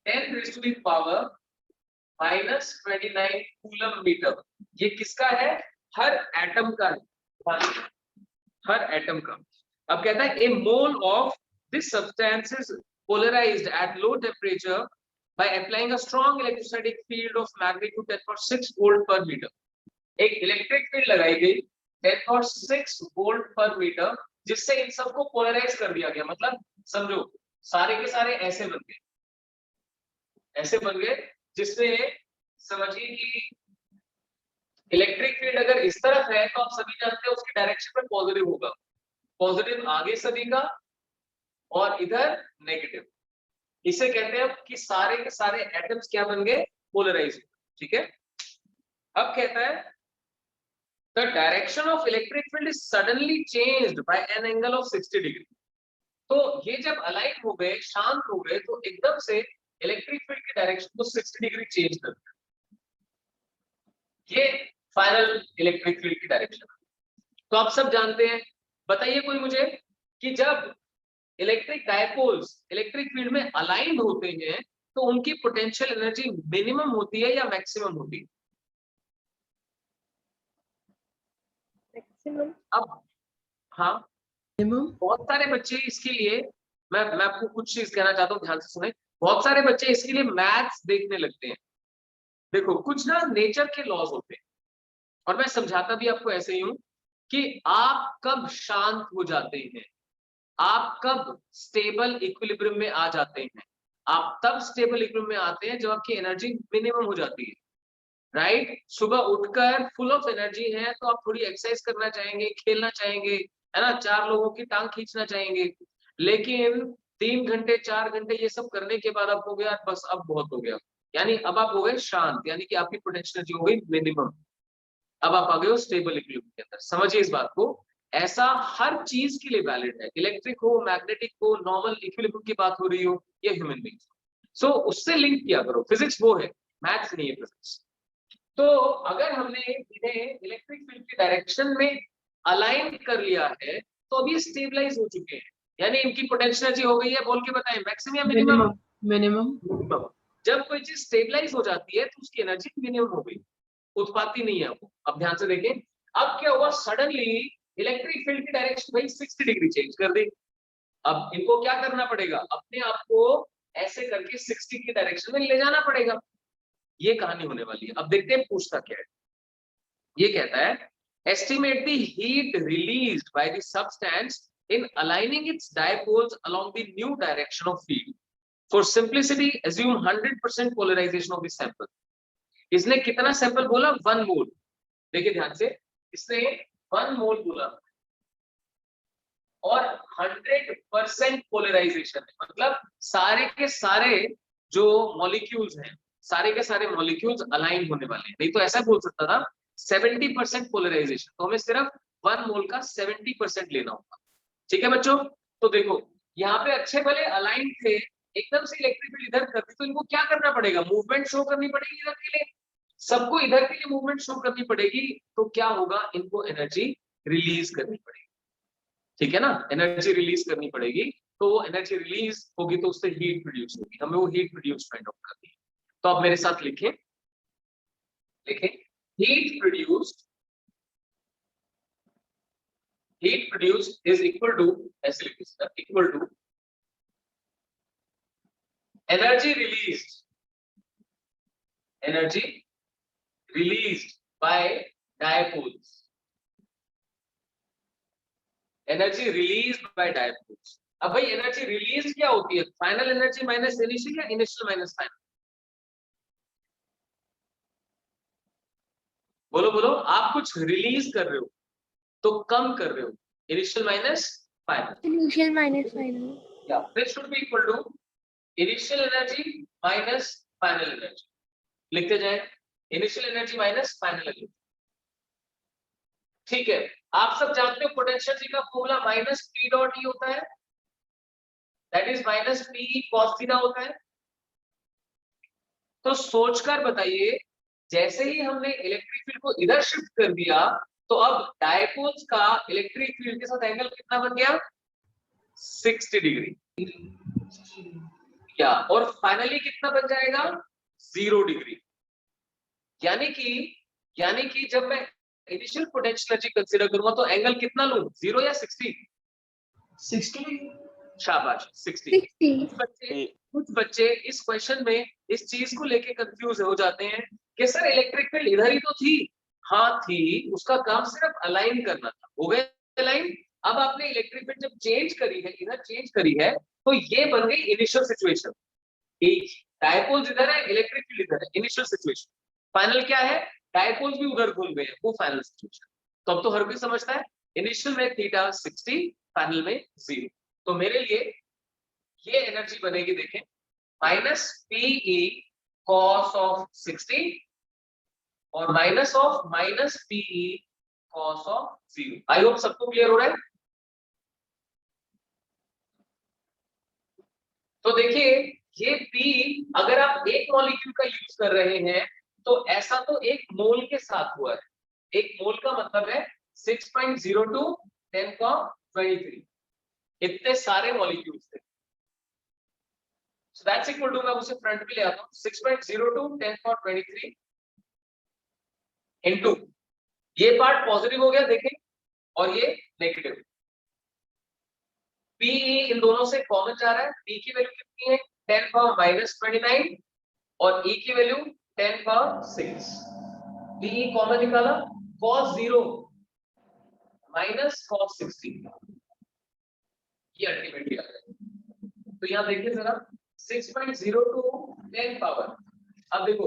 10⁻⁻29 कूलम मीटर। ये किसका है? हर एटम का है, हर एटम का। अब कहता है a mole of this substance is polarised at low temperature by applying a strong electrostatic field of magnitude 10.6 volt per meter। एक इलेक्ट्रिक फील्ड लगाई गई 10.6 वोल्ट पर मीटर, जिससे इन सबको पोलराइज कर दिया गया। मतलब समझो सारे के सारे ऐसे बन गए, ऐसे बन गए, जिसमें समझिए कि इलेक्ट्रिक फील्ड अगर इस तरफ है तो आप सभी जानते हैं उसकी डायरेक्शन में पॉजिटिव होगा, पॉजिटिव आगे सभी का और इधर नेगेटिव। इसे कहते हैं कि सारे के सारे एटम्स क्या बन गए? पोलराइज। ठीक है, अब कहता है the direction of electric field is suddenly changed by an angle of 60 degree. तो ये जब अलाइन हो गए, शांत हो गए, तो एकदम से इलेक्ट्रिक फील्ड की डायरेक्शन को 60 डिग्री चेंज कर दिया। ये फाइनल इलेक्ट्रिक फील्ड की डायरेक्शन। तो आप सब जानते हैं, बताइए कोई मुझे कि जब इलेक्ट्रिक डायपोल्स इलेक्ट्रिक फील्ड में अलाइंड होते हैं तो उनकी पोटेंशियल एनर्जी मिनिमम होती है या मैक्सिमम होती है? Maximum. अब हाँ, बहुत सारे बच्चे इसके लिए, मैं आपको कुछ चीज कहना चाहता हूँ, ध्यान से सुने। बहुत सारे बच्चे इसके लिए मैथ्स देखने लगते हैं। देखो कुछ ना नेचर के लॉज होते हैं, और मैं समझाता भी आपको ऐसे ही हूं कि आप कब शांत हो जाते हैं, आप कब स्टेबल इक्विलिब्रियम में आ जाते हैं। आप तब स्टेबल इक्विलिब्रियम में आते हैं जब आपकी एनर्जी मिनिमम हो जाती है, राइट। सुबह उठकर फुल ऑफ एनर्जी है तो आप थोड़ी एक्सरसाइज करना चाहेंगे, खेलना चाहेंगे, है ना, 4 लोगों की टांग खींचना चाहेंगे। लेकिन 3 घंटे 4 घंटे ये सब करने के बाद आप हो गया बस अब बहुत हो गया, यानी अब आप हो गए शांत, यानी कि आपकी पोटेंशियल एनर्जी हो गई मिनिमम। अब आप आ गए हो स्टेबल इक्विलिब्रियम के अंदर। समझिए इस बात को, ऐसा हर चीज के लिए वैलिड है, इलेक्ट्रिक हो, मैग्नेटिक हो, नॉर्मल इक्विलिब्रियम की बात हो रही हो या ह्यूमन बीइंग्स। सो उससे लिंक किया करो, फिजिक्स वो है, मैथ्स नहीं है फिजिक्स। तो अगर हमने इन्हें इलेक्ट्रिक फील्ड की डायरेक्शन में अलाइन कर लिया है तो अब ये स्टेबलाइज हो चुके हैं, यानी इनकी पोटेंशियल एनर्जी हो गई है, बोल के बताएं, मैक्सिमम या मिनिमम? मिनिमम। जब कोई चीज स्टेबलाइज हो जाती है तो उसकी एनर्जी मिनिमम हो गई, उत्पाती नहीं है वो। अब ध्यान से देखें, अब क्या हुआ, सडनली इलेक्ट्रिक फील्ड की डायरेक्शन भाई 60 डिग्री चेंज कर दी। अब इनको क्या करना पड़ेगा, अपने आप को ऐसे करके 60 की डायरेक्शन में ले जाना पड़ेगा। ये कहानी होने वाली है। अब देखते हैं पूछता क्या है। ये कहता है estimate the heat released by the substance in aligning its dipoles along the new direction of field. For simplicity assume 100% polarisation of the sample. इसने कितना सैंपल बोला? 1 मोल। देखिए ध्यान से, इसने 1 मोल बोला और 100% पोलराइजेशन है, मतलब सारे के सारे जो मॉलिक्यूल्स हैं, सारे के सारे मॉलिक्यूल्स अलाइन होने वाले हैं। नहीं तो ऐसा बोल सकता था 70% पोलराइजेशन, तो हमें सिर्फ 1 मोल का 70% लेना होगा। ठीक है बच्चों, तो देखो यहाँ पे अच्छे भले अलाइन थे, एकदम से इलेक्ट्रिक फील्ड इधर कर दी, तो इनको क्या करना पड़ेगा, मूवमेंट शो करनी पड़ेगी इधर के लिए, सबको इधर के लिए मूवमेंट शो करनी पड़ेगी। तो क्या होगा, इनको एनर्जी रिलीज करनी पड़ेगी। ठीक है ना, एनर्जी रिलीज करनी पड़ेगी, तो वो एनर्जी रिलीज होगी तो उससे हीट प्रोड्यूस होगी, हमें वो हीट प्रोड्यूस फाइंड आउट करनी है। तो आप मेरे साथ लिखें, heat produced is equal to, ऐसे लिखिए equal to Energy released. Energy released by dipoles. Energy released by dipoles. अब भाई एनर्जी रिलीज क्या होती है? फाइनल एनर्जी माइनस इनिशियल या इनिशियल माइनस फाइनल? बोलो बोलो, आप कुछ रिलीज कर रहे हो तो कम कर रहे हो, initial minus final. Initial minus final. Yeah, this should be equal to initial energy minus final energy. लिखते जाए, initial energy minus final energy. ठीक है, आप सब जानते हो पोटेंशियल जी का formula minus P dot E होता है, that is minus P cos theta होता है. तो सोचकर बताइए, जैसे ही हमने इलेक्ट्रिक फील्ड को इधर शिफ्ट कर दिया तो अब डायपोल्स का इलेक्ट्रिक फील्ड के साथ एंगल कितना बन गया? 60 डिग्री. क्या? और फाइनली कितना बन जाएगा? 0 डिग्री. यानी कि जब मैं इनिशियल पोटेंशियल एनर्जी कंसीडर करूंगा तो एंगल कितना लूं? 0 या 60? 60. शाबाश, 60. 60. कुछ बच्चे इस क्वेश्चन में इस चीज को लेके कंफ्यूज हो जाते हैं कि सर इलेक्ट्रिक फील्ड इधर ही तो थी. हाँ थी, उसका काम सिर्फ अलाइन करना था. हो गए अलाइन. अब आपने इलेक्ट्रिक फील्ड जब चेंज करी है, इधर चेंज करी है, तो ये बन गई इनिशियल सिचुएशन. डायपोल्स इधर है, इलेक्ट्रिक फील्ड इधर है, इनिशियल सिचुएशन. फाइनल क्या है? डायपोल्स भी उधर घूम गए हैं, वो फाइनल सिचुएशन. तो अब तो हर कोई समझता है, इनिशियल में थीटा 60, फाइनल में 0. तो मेरे लिए ये एनर्जी बनेगी, देखें, माइनस पीई कॉस ऑफ 60 और minus of minus PE cos of 0. I hope सबको क्लियर हो रहा है. तो देखिए, ये P अगर आप एक मॉलिक्यूल का यूज कर रहे हैं तो ऐसा तो एक मोल के साथ हुआ है. एक मोल का मतलब है 6.02 10^23. इतने सारे मॉलिक्यूल्स थे. So that's equal to, मैं उसे फ्रंट पे ले आता हूँ, 6.02 10^23 इनटू, ये पार्ट पॉजिटिव हो गया देखें, और ये नेगेटिव. P इन दोनों से कॉमन जा रहा है. P की वैल्यू कितनी है? 10^-29 और E की वैल्यू 10^6. P कॉमन निकाला, cos 0 माइनस cos 60, ये अल्टीमेटली आ गया. तो यहाँ देखिए जरा, 6.02 10 पावर. अब देखो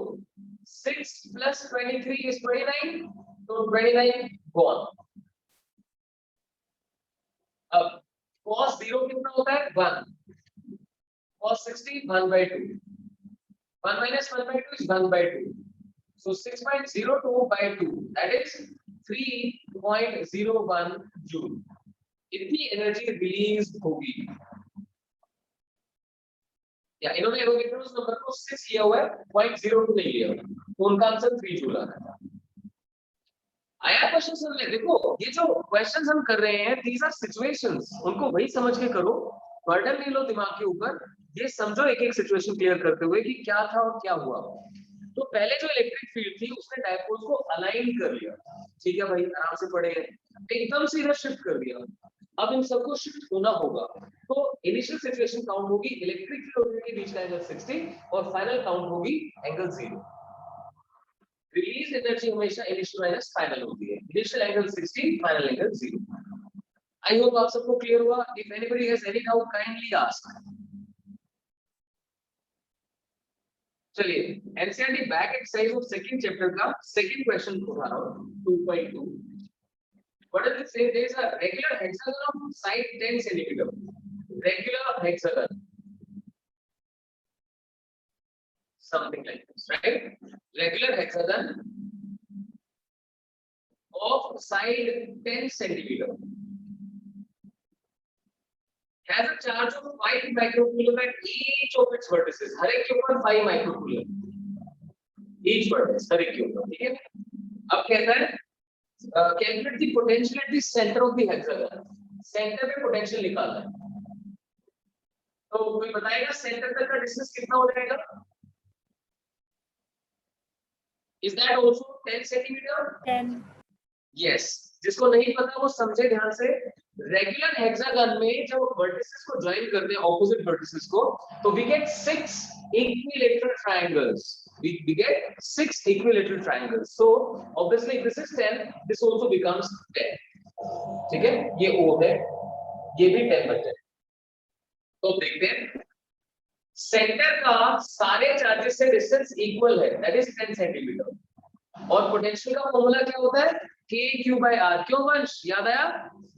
6 + 23 is 29, तो 29 गॉन. अब cos 0 कितना होता है? 1. cos 60 1/2. 1 - 1/2 is 1/2. So 6.02/2, that is 3.01 joule. इतनी एनर्जी रिलीज होगी. या इन्होंने उस नंबर को 6 लिया हुआ है, 0.02 नहीं लिया हुआ, तो उनका आंसर 3 जूल आ रहा है. आया क्वेश्चन सुन ले. देखो, ये जो क्वेश्चंस हम कर रहे हैं, दीज आर सिचुएशंस, उनको वही समझ के करो, बर्डन नहीं लो दिमाग के ऊपर. ये समझो एक एक सिचुएशन क्लियर करते हुए कि क्या था और क्या हुआ. तो पहले जो इलेक्ट्रिक फील्ड थी उसने डायपोल्स को अलाइन कर लिया. ठीक है भाई, आराम से पढ़े, एकदम से इधर शिफ्ट कर दिया. अब इन सबको शिफ्ट होना होगा, तो इनिशियल सिचुएशन काउंट होगी इलेक्ट्रिक फील्ड के बीच का एंगल 60 और फाइनल काउंट होगी एंगल 0. रिलीज एनर्जी हमेशा इनिशियल माइनस फाइनल होती है. Initial angle 60, final angle 0. I hope आप सबको क्लियर हुआ. If anybody has any doubt kindly ask. चलिए, NCERT back exercise of second chapter का सेकंड क्वेश्चन उठा रहा हूं, 2.2. What does it say? There is a regular hexagon of side 10 centimeter. Regular hexagon. Something like this, right? Regular hexagon of side 10 centimeter has a charge of 5 microcoulomb at each of its vertices. हर एक के ऊपर 5 microcoulomb. Each vertex, हर एक के ऊपर, ठीक है? अब कहता है calculate the potential at the center of the hexagon. Centre पे पोटेंशियल निकालना है. तो कोई बताएगा सेंटर तक का डिस्टेंस कितना हो जाएगा? Is that also 10 centimeter? 10. Yes. जिसको नहीं पता वो समझे ध्यान से. रेगुलर हेक्सागन में जब वर्टिसेस को ज्वाइन करते हैं ऑपोजिट वर्टिसेस को, तो we get 6 equilateral triangles. We get 6 equilateral triangles. So obviously this is 10, this also becomes 10. ठीक है, ये O है, ये भी 10 बन जाए। तो देखते हैं, सेंटर का सारे चार्जेस से डिस्टेंस इक्वल है, दैट इज 10 सेंटीमीटर, और पोटेंशियल का फॉर्मूला क्या होता है, KQ/R। क्यों वंश, याद आया?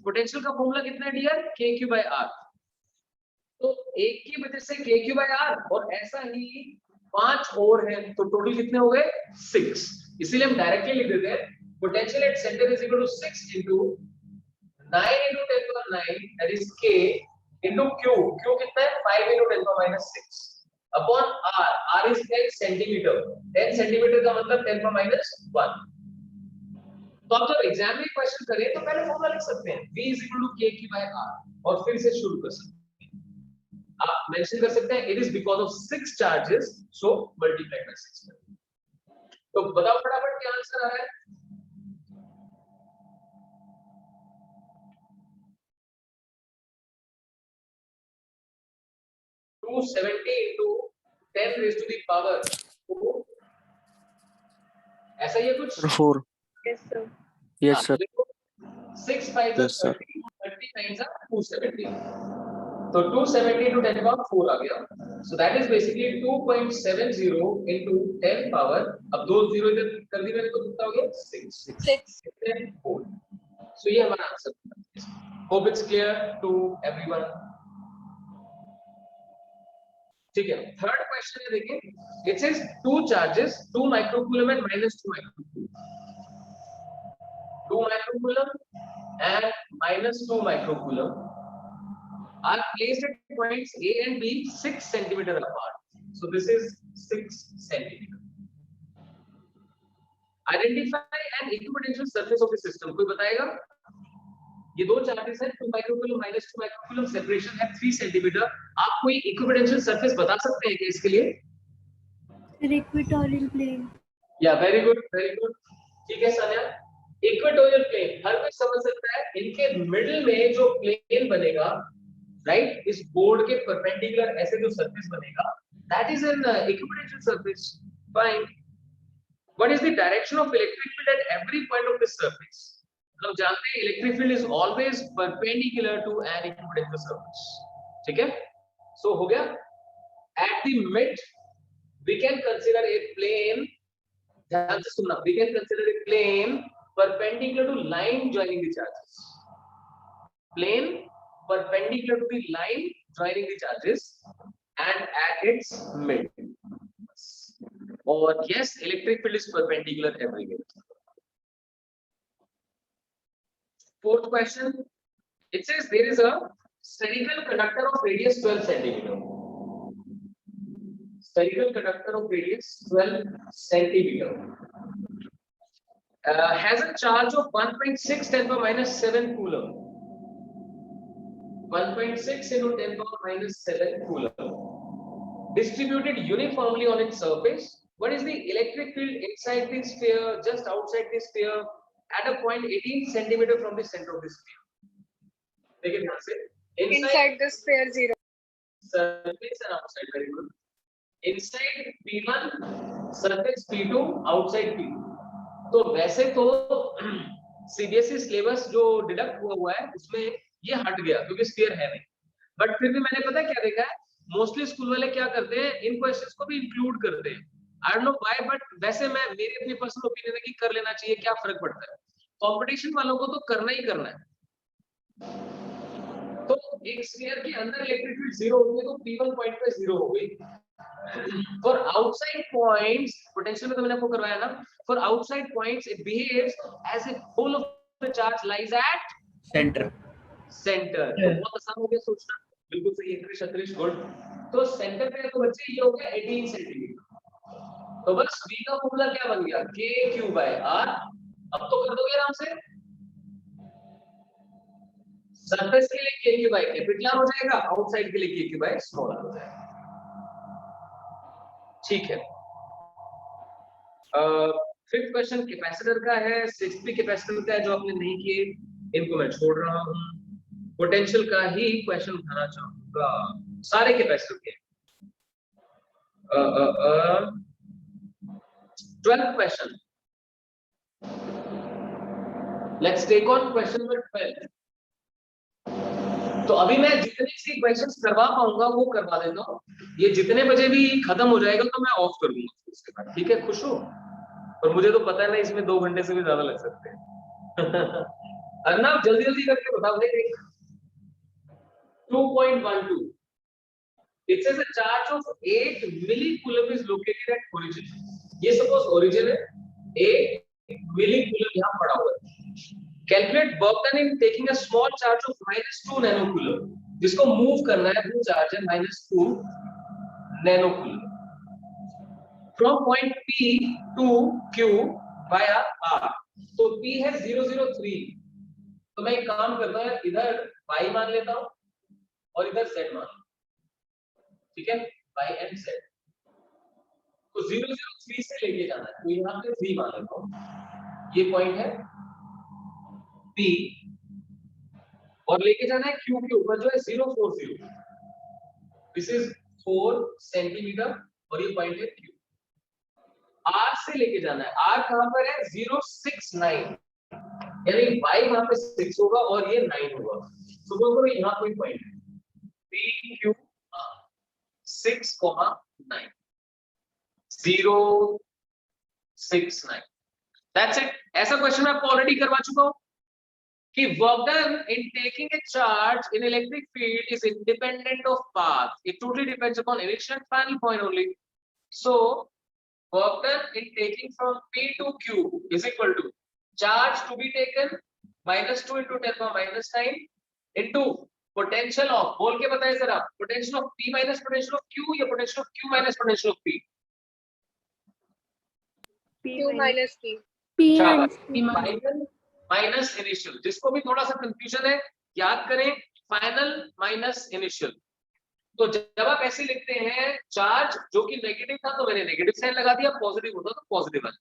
पोटेंशियल का फॉर्मूला कितना है डियर, KQ/R। तो एक की वजह से KQ/R, और ऐसा ही 5 और है, तो टोटल कितने हो गए, 6। इसीलिए हम डायरेक्टली लिख देते हैं, potential at centre is equal to 6 into 9 into 10 to the 9, that is K into Q। Q कितना है, 5 into 10 to the -6 upon R। R is 10 centimetre, 10 centimetre का मतलब 10 to the -1। तो आप जब एग्जाम में क्वेश्चन करें तो पहले फॉर्मूला लिख सकते हैं, V is equal to KQ/R, और फिर से शुरू कर सकते हैं। आप मेंशन कर सकते हैं, it is because of 6 charges, so multiplied by 6। तो बताओ फटाफट क्या आंसर आ रहा है। 270 into 10 raised to the power 4, ऐसा ही है कुछ? 4. Yes, sir. Yes, sir. 6 5 Yes, sir. 30, 30 9 270, तो 270 into 10 power 4 आ गया। So that is basically 2.70 into 10 power, अब दो जीरो इधर कर दी मैंने तो कितना हो गया, 6 4। So ये हमारा आंसर है। Hope it's clear to everyone। ठीक है, थर्ड क्वेश्चन है, देखिए, it says 2 charges 2 microcoulomb and -2 microcoulomb, 2 microcoulomb and -2 microcoulomb are placed at points A and B 6 centimeter apart. So this is 6 centimeter. Identify an equipotential surface of the system। कोई बताएगा? ये दो charges हैं, 2 microcoulomb -2 microcoulomb, separation है 3 centimetre. आप कोई equipotential surface बता सकते हैं क्या इसके लिए? Equatorial plane. या वेरी गुड, वेरी गुड, ठीक है सान्या। इक्वेटोरियल प्लेन हर कोई समझ सकता है, इनके मिडिल में जो प्लेन बनेगा, राइट, इस बोर्ड के परपेंडिकुलर ऐसे जो सरफेस बनेगा, that is an equipotential surface. Fine. What is the direction of electric field at every point of this surface? हम जानते हैं electric field is always perpendicular to an equipotential surface. ठीक है, so हो गया। At the mid we can consider a plane, ध्यान से सुनना, we can consider a plane perpendicular to line joining the charges, plane perpendicular to the line joining the charges and at its mid, or yes, electric field is perpendicular everywhere। Fourth question, it says there is a spherical conductor of radius 12 centimeter, spherical conductor of radius 12 centimeter, has a charge of 1.6 10 to the -7 coulomb, 1.6 into 10 to the -7 coulomb, distributed uniformly on its surface. What is the electric field inside the sphere, just outside the sphere, at a point 18 centimeter from the center of the sphere? देखिए ध्यान से, Inside the sphere 0. surface and outside, very good। Inside P1, surface P2, outside P2। तो वैसे तो CBSE syllabus जो deduct हुआ है उसमें ये हट गया क्योंकि स्फीयर है नहीं, बट फिर भी मैंने पता क्या देखा है, मोस्टली स्कूल वाले क्या करते हैं, इन क्वेश्चंस को भी इंक्लूड करते हैं। I don't know why, but वैसे मैं, मेरी अपनी पर्सनल ओपिनियन है कि कर लेना चाहिए, क्या फर्क पड़ता है, कंपटीशन वालों को तो करना ही करना है। तो एक स्फीयर के अंदर इलेक्ट्रिक फील्ड 0 होगी तो P1 पॉइंट पे 0 हो गई। For outside points, potential में तो मैंने आपको करवाया ना, for outside points it behaves as if whole of the charge lies at center। तो बहुत आसान हो गया सोचना, बिल्कुल सही है क्षत्रिश, गुड। तो सेंटर पे तो बच्चे ये हो गया 18 सेंटीमीटर, तो बस V का फॉर्मूला क्या बन गया, KQ/R। अब तो कर दोगे आराम से, सरफेस के लिए KQ/कैपिटल हो जाएगा, आउटसाइड के लिए KQ/स्मॉल हो जाएगा। ठीक है, फिफ्थ क्वेश्चन कैपेसिटर का है, सिक्स्थ भी कैपेसिटर का है, जो आपने नहीं किए इनको मैं छोड़ रहा हूं। पोटेंशियल का ही क्वेश्चन उठाना चाहूंगा, सारे कैपेसिटर के। 12th question, let's take on question number 12। तो अभी मैं जितने सी क्वेश्चंस करवा पाऊंगा वो करवा देता हूँ, ये जितने बजे भी खत्म हो जाएगा तो मैं ऑफ कर दूंगा उसके बाद, ठीक है? खुश हो? और मुझे तो पता है ना इसमें 2 घंटे से भी ज्यादा लग सकते हैं। अर्नब जल्दी जल्दी करके बताओ। देख 2.12, it says a charge of 8 millicoulomb is located at origin. ये सपोज ओरिजिन है, 8 millicoulomb यहाँ पड़ा हुआ है। Calculate work done in taking a small charge of -2 nanocoulomb, जिसको मूव करना है, वो चार्ज है -2 nanocoulomb from point P to Q via R। तो P है 003, तो मैं एक काम करता हूँ, इधर y मान लेता हूँ और इधर z मान, ठीक है? y and z। तो 003 से लेके जाना है, तो यहाँ पे 3 मान लेता हूँ, ये पॉइंट है P, और लेके जाना है Q के ऊपर जो है 040, दिस इज 4 सेंटीमीटर, और ये पॉइंट है Q। R से लेके जाना है, R कहां पर है? 069, यानी y वहां पे 6 होगा और ये 9 होगा। सुबह को यहाँ कोई पॉइंट है P Q 6,9 069, दैट्स इट। ऐसा क्वेश्चन मैं आपको ऑलरेडी करवा चुका हूं कि work done in taking a charge in electric field is independent of path, it totally depends upon initial and final point only। So work done in taking from P to Q is equal to charge to be taken -2 into 10⁻⁹ into potential of, बोल के बताइए जरा, potential of P minus potential of Q या potential of Q minus potential of P? Q minus P. Final minus initial, जिसको भी थोड़ा सा confusion है याद करें, फाइनल माइनस इनिशियल। तो जब आप ऐसे लिखते हैं चार्ज जो कि नेगेटिव था तो मैंने नेगेटिव साइन लगा दिया, पॉजिटिव होता तो पॉजिटिव वाला,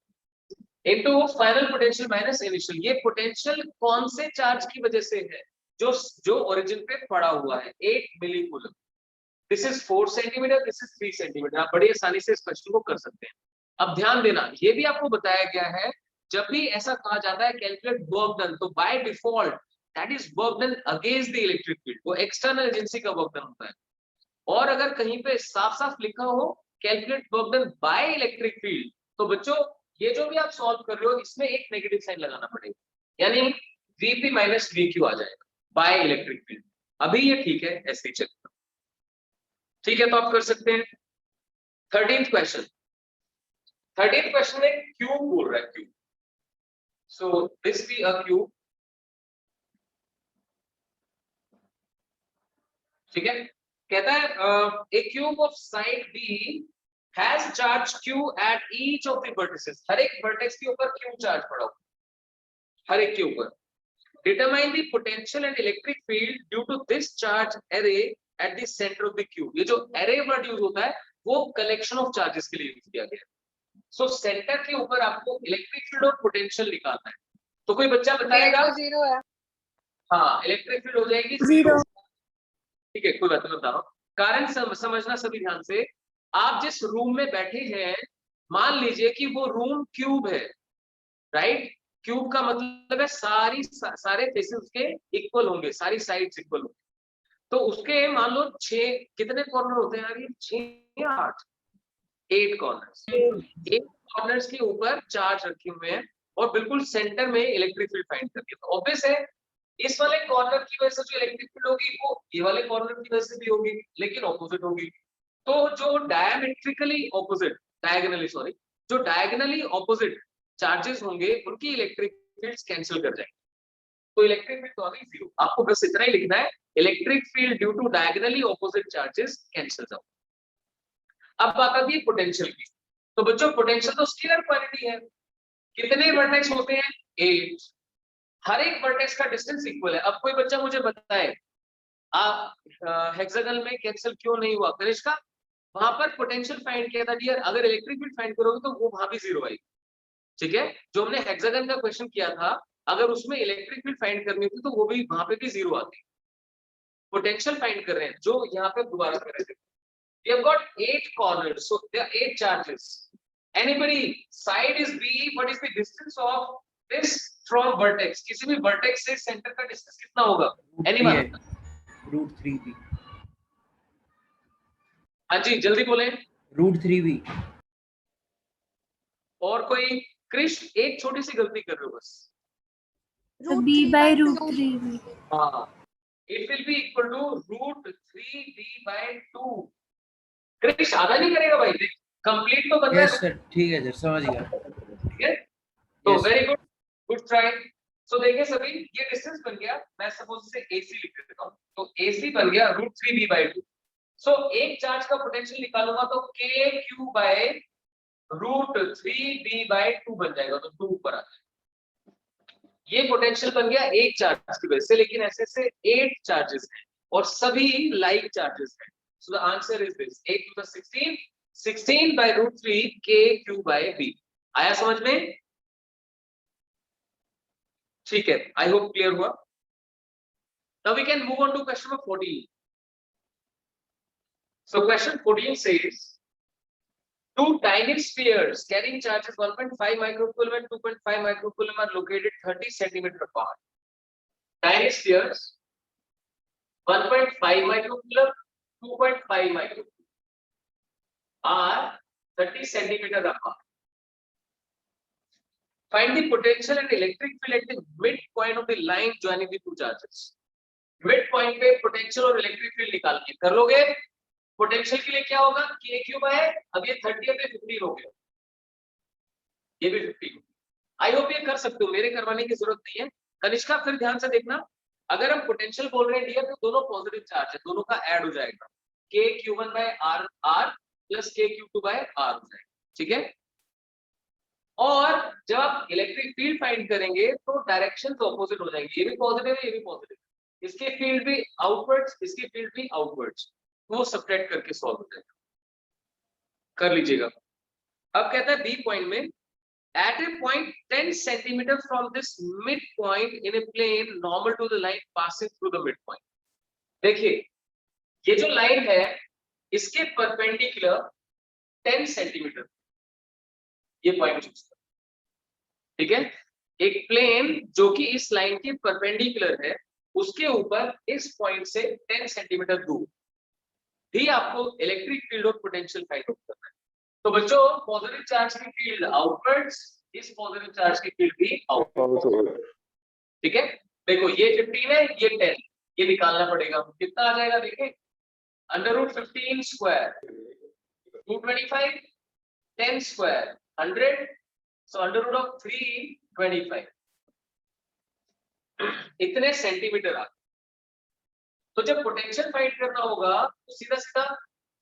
into final potential minus initial. ये पोटेंशियल कौन से चार्ज की वजह से है? जो ओरिजिन पे पड़ा हुआ है, 8 millicoulomb. This is 4 centimetre, this is 3 centimetre. आप बड़ी आसानी से इस क्वेश्चन को कर सकते हैं। अब ध्यान देना, ये भी आपको बताया गया है, जब भी ऐसा कहा जाता है कैलकुलेट वर्क डन, तो by default that is work done against the electric field, वो एक्सटर्नल एजेंसी का वर्क डन होता है। और अगर कहीं पे साफ साफ लिखा हो calculate work done by electric field, तो बच्चों ये जो भी आप सॉल्व कर रहे हो इसमें एक नेगेटिव साइन लगाना पड़ेगा, यानी Vp माइनस Vq आ जाएगा बाय इलेक्ट्रिक फील्ड। अभी ये ठीक है, ऐसे ही चलेगा, ठीक है? तो आप कर सकते हैं। 13th क्वेश्चन, 13th क्वेश्चन में क्यूब बोल रहा है, cube. So this be a cube, ठीक है? कहता है a cube of side B has charge Q at each of the vertices, हर एक वर्टेक्स के ऊपर Q चार्ज पड़ा हुआ, हर एक के ऊपर। Determine the potential and electric field due to this charge array at the center of the cube। ये जो array वर्ड यूज होता है वो कलेक्शन ऑफ चार्जेस के लिए यूज किया गया है। सो सेंटर के ऊपर आपको इलेक्ट्रिक फील्ड और पोटेंशियल निकालना है, तो कोई बच्चा बताएगा? 0 है। हाँ, इलेक्ट्रिक फील्ड हो जाएगी 0, ठीक है? कोई बात नहीं, बता रहा हूं कारण समझना सभी ध्यान से। आप जिस रूम में बैठे हैं, मान लीजिए कि वो रूम क्यूब है, राइट? क्यूब का मतलब है सारे फेसेस उसके इक्वल होंगे, सारी साइड्स इक्वल होंगे। तो उसके मान लो 6 कितने कॉर्नर होते हैं यार? ये 6 या 8 कॉर्नर्स। 8 कॉर्नर्स के ऊपर चार्ज रखे हुए हैं और बिल्कुल सेंटर में इलेक्ट्रिक फील्ड फाइंड करनी है। तो ऑब्वियस है इस वाले कॉर्नर की वजह से जो इलेक्ट्रिक फील्ड होगी वो ये वाले कॉर्नर की वजह से भी होगी, लेकिन ऑपोजिट होगी। तो जो डायमेट्रिकली ऑपोजिट, डायगोनली सॉरी, जो डायगोनली ऑपोजिट चार्जेस होंगे उनकी इलेक्ट्रिक फील्ड्स कैंसिल कर जाएंगे, तो इलेक्ट्रिक फील्ड तो आ गई 0। आपको बस इतना ही लिखना है, electric field due to diagonally opposite charges cancel out. अब बात आती है पोटेंशियल की। तो बच्चों पोटेंशियल तो स्केलर क्वांटिटी है, कितने वर्टेक्स होते हैं? 8, हर एक वर्टेक्स का डिस्टेंस इक्वल है। अब कोई बच्चा मुझे बताए आप हेक्सागोनल में कैंसिल क्यों नहीं हुआ? कनिष्का, वहां पर पोटेंशियल फाइंड किया था डियर, अगर इलेक्ट्रिक फील्ड फाइंड करोगे तो वो वहां भी 0 आएगी, ठीक है? जो हमने हेक्सागन का क्वेश्चन किया था, अगर उसमें इलेक्ट्रिक फील्ड फाइंड करनी होती तो वो भी वहां पे भी 0 आती। पोटेंशियल फाइंड कर रहे हैं, जो यहाँ पे दोबारा कर रहे थे। We have got 8 corners, so there are 8 charges. Anybody, side is B, what is the distance of this from vertex? किसी भी vertex से center का distance कितना होगा? Anyone? √3b। हाँ जी, जल्दी बोले। √3b। और कोई? कृष, एक छोटी सी गलती कर रहे हो बस। b/√3b। हाँ, it will be equal to √3b/2। कृष आधा नहीं करेगा भाई, कंप्लीट तो बन रहा यस है। सर, ठीक है सर, समझ गया। ठीक है, तो Yes. Very good, good try. So देखिए सभी, ये डिस्टेंस बन गया, मैं सपोज इसे AC लिख देता हूँ, तो AC बन गया √3b/2। सो एक चार्ज का पोटेंशियल निकालूंगा तो kq/√3b/2 बन जाएगा, तो 2 ऊपर आ जाएगा। ये पोटेंशियल बन गया एक चार्ज की वजह से, लेकिन ऐसे से 8 चार्जेस हैं और सभी लाइक चार्जेस हैं। So the answer is this, 8 to the 16, 16/√3 kq/b। आया समझ में? ठीक है, आई होप क्लियर हुआ। Now we can move on to question number 14. So question 14 says, two tiny spheres carrying charges 1.5 microcoulomb and 2.5 microcoulomb are located 30 centimeter apart. Tiny spheres 1.5 microcoulomb, 2.5 microcoulomb are 30 centimeter apart. Find the potential and electric field at the midpoint of the line joining the two charges. Midpoint पे potential और electric field निकाल के कर लोगे। Potential के लिए क्या होगा? kq है, अब ये 30 है तो 15 हो गया, ये भी 15। आई होप ये कर सकते हो, मेरे करवाने की जरूरत नहीं है। कनिष्का फिर ध्यान से देखना, अगर हम पोटेंशियल बोल रहे हैं डियर, तो दोनों पॉजिटिव चार्ज है, दोनों का ऐड हो जाएगा, kq1/r प्लस kq2/r हो जाएगा। ठीक है, और जब आप इलेक्ट्रिक फील्ड फाइंड करेंगे तो डायरेक्शन तो ऑपोजिट हो जाएंगे, ये भी पॉजिटिव है, ये भी पॉजिटिव है, इसकी फील्ड भी आउटवर्ड्स, इसकी फील्ड भी आउटवर्ड्स, तो वो सब्ट्रैक्ट करके सॉल्व हो जाएगा, कर लीजिएगा। अब कहता है बी पॉइंट में, at a point 10 centimetre from this mid point in a plane normal to the line passing through the mid point. देखिए ये जो लाइन है इसके परपेंडिकुलर 10 सेंटीमीटर ये पॉइंट चूज कर, ठीक है, एक प्लेन जो कि इस लाइन के परपेंडिकुलर है, उसके ऊपर इस पॉइंट से 10 सेंटीमीटर दूर भी आपको इलेक्ट्रिक फील्ड और पोटेंशियल फाइंड आउट करना है। तो बच्चों पॉजिटिव चार्ज की फील्ड आउटवर्ड्स, इस पॉजिटिव चार्ज की फील्ड भी आउटवर्ड्स। ठीक है, देखो ये 15 है, ये 10, ये निकालना पड़ेगा, कितना आ जाएगा देखिए, √15 स्क्वायर 225, 10 स्क्वायर 100, so √325 इतने सेंटीमीटर आ। तो जब पोटेंशियल फाइंड करना होगा तो सीधा सीधा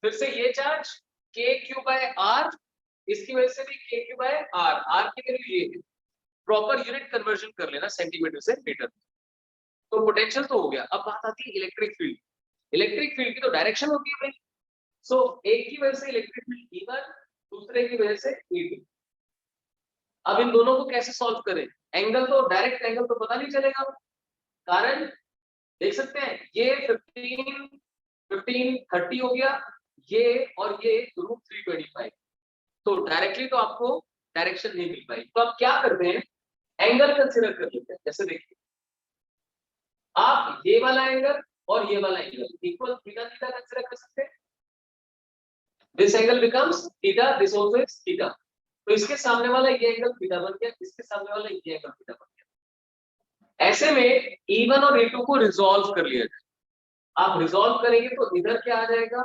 फिर से ये चार्ज kq/r, इसकी वजह से भी kq/r, r की वैल्यू ये है, प्रॉपर यूनिट कन्वर्जन कर लेना सेंटीमीटर से मीटर। तो पोटेंशियल तो हो गया, अब बात आती है इलेक्ट्रिक फील्ड। इलेक्ट्रिक फील्ड की तो डायरेक्शन होती है भाई, सो एक की वजह से इलेक्ट्रिक फील्ड E1, दूसरे की वजह से E2। अब इन दोनों को कैसे सॉल्व करें? एंगल तो डायरेक्ट एंगल तो पता नहीं चलेगा, कारण देख सकते हैं ये 15 30 हो गया, ये और ये √325, तो डायरेक्टली तो आपको डायरेक्शन नहीं मिल पाई। तो आप क्या करते हैं, एंगल कंसीडर कर लेते हैं। जैसे देखिए आप ये वाला एंगल और ये वाला angle equal theta theta consider कर सकते हैं। This angle becomes theta, this also is theta, तो इसके सामने वाला ये एंगल थीटा बन गया, इसके सामने वाला ये एंगल थीटा बन गया। ऐसे में E1 और E2 को रिजॉल्व कर लिया जाए। आप रिजॉल्व करेंगे तो इधर क्या आ जाएगा,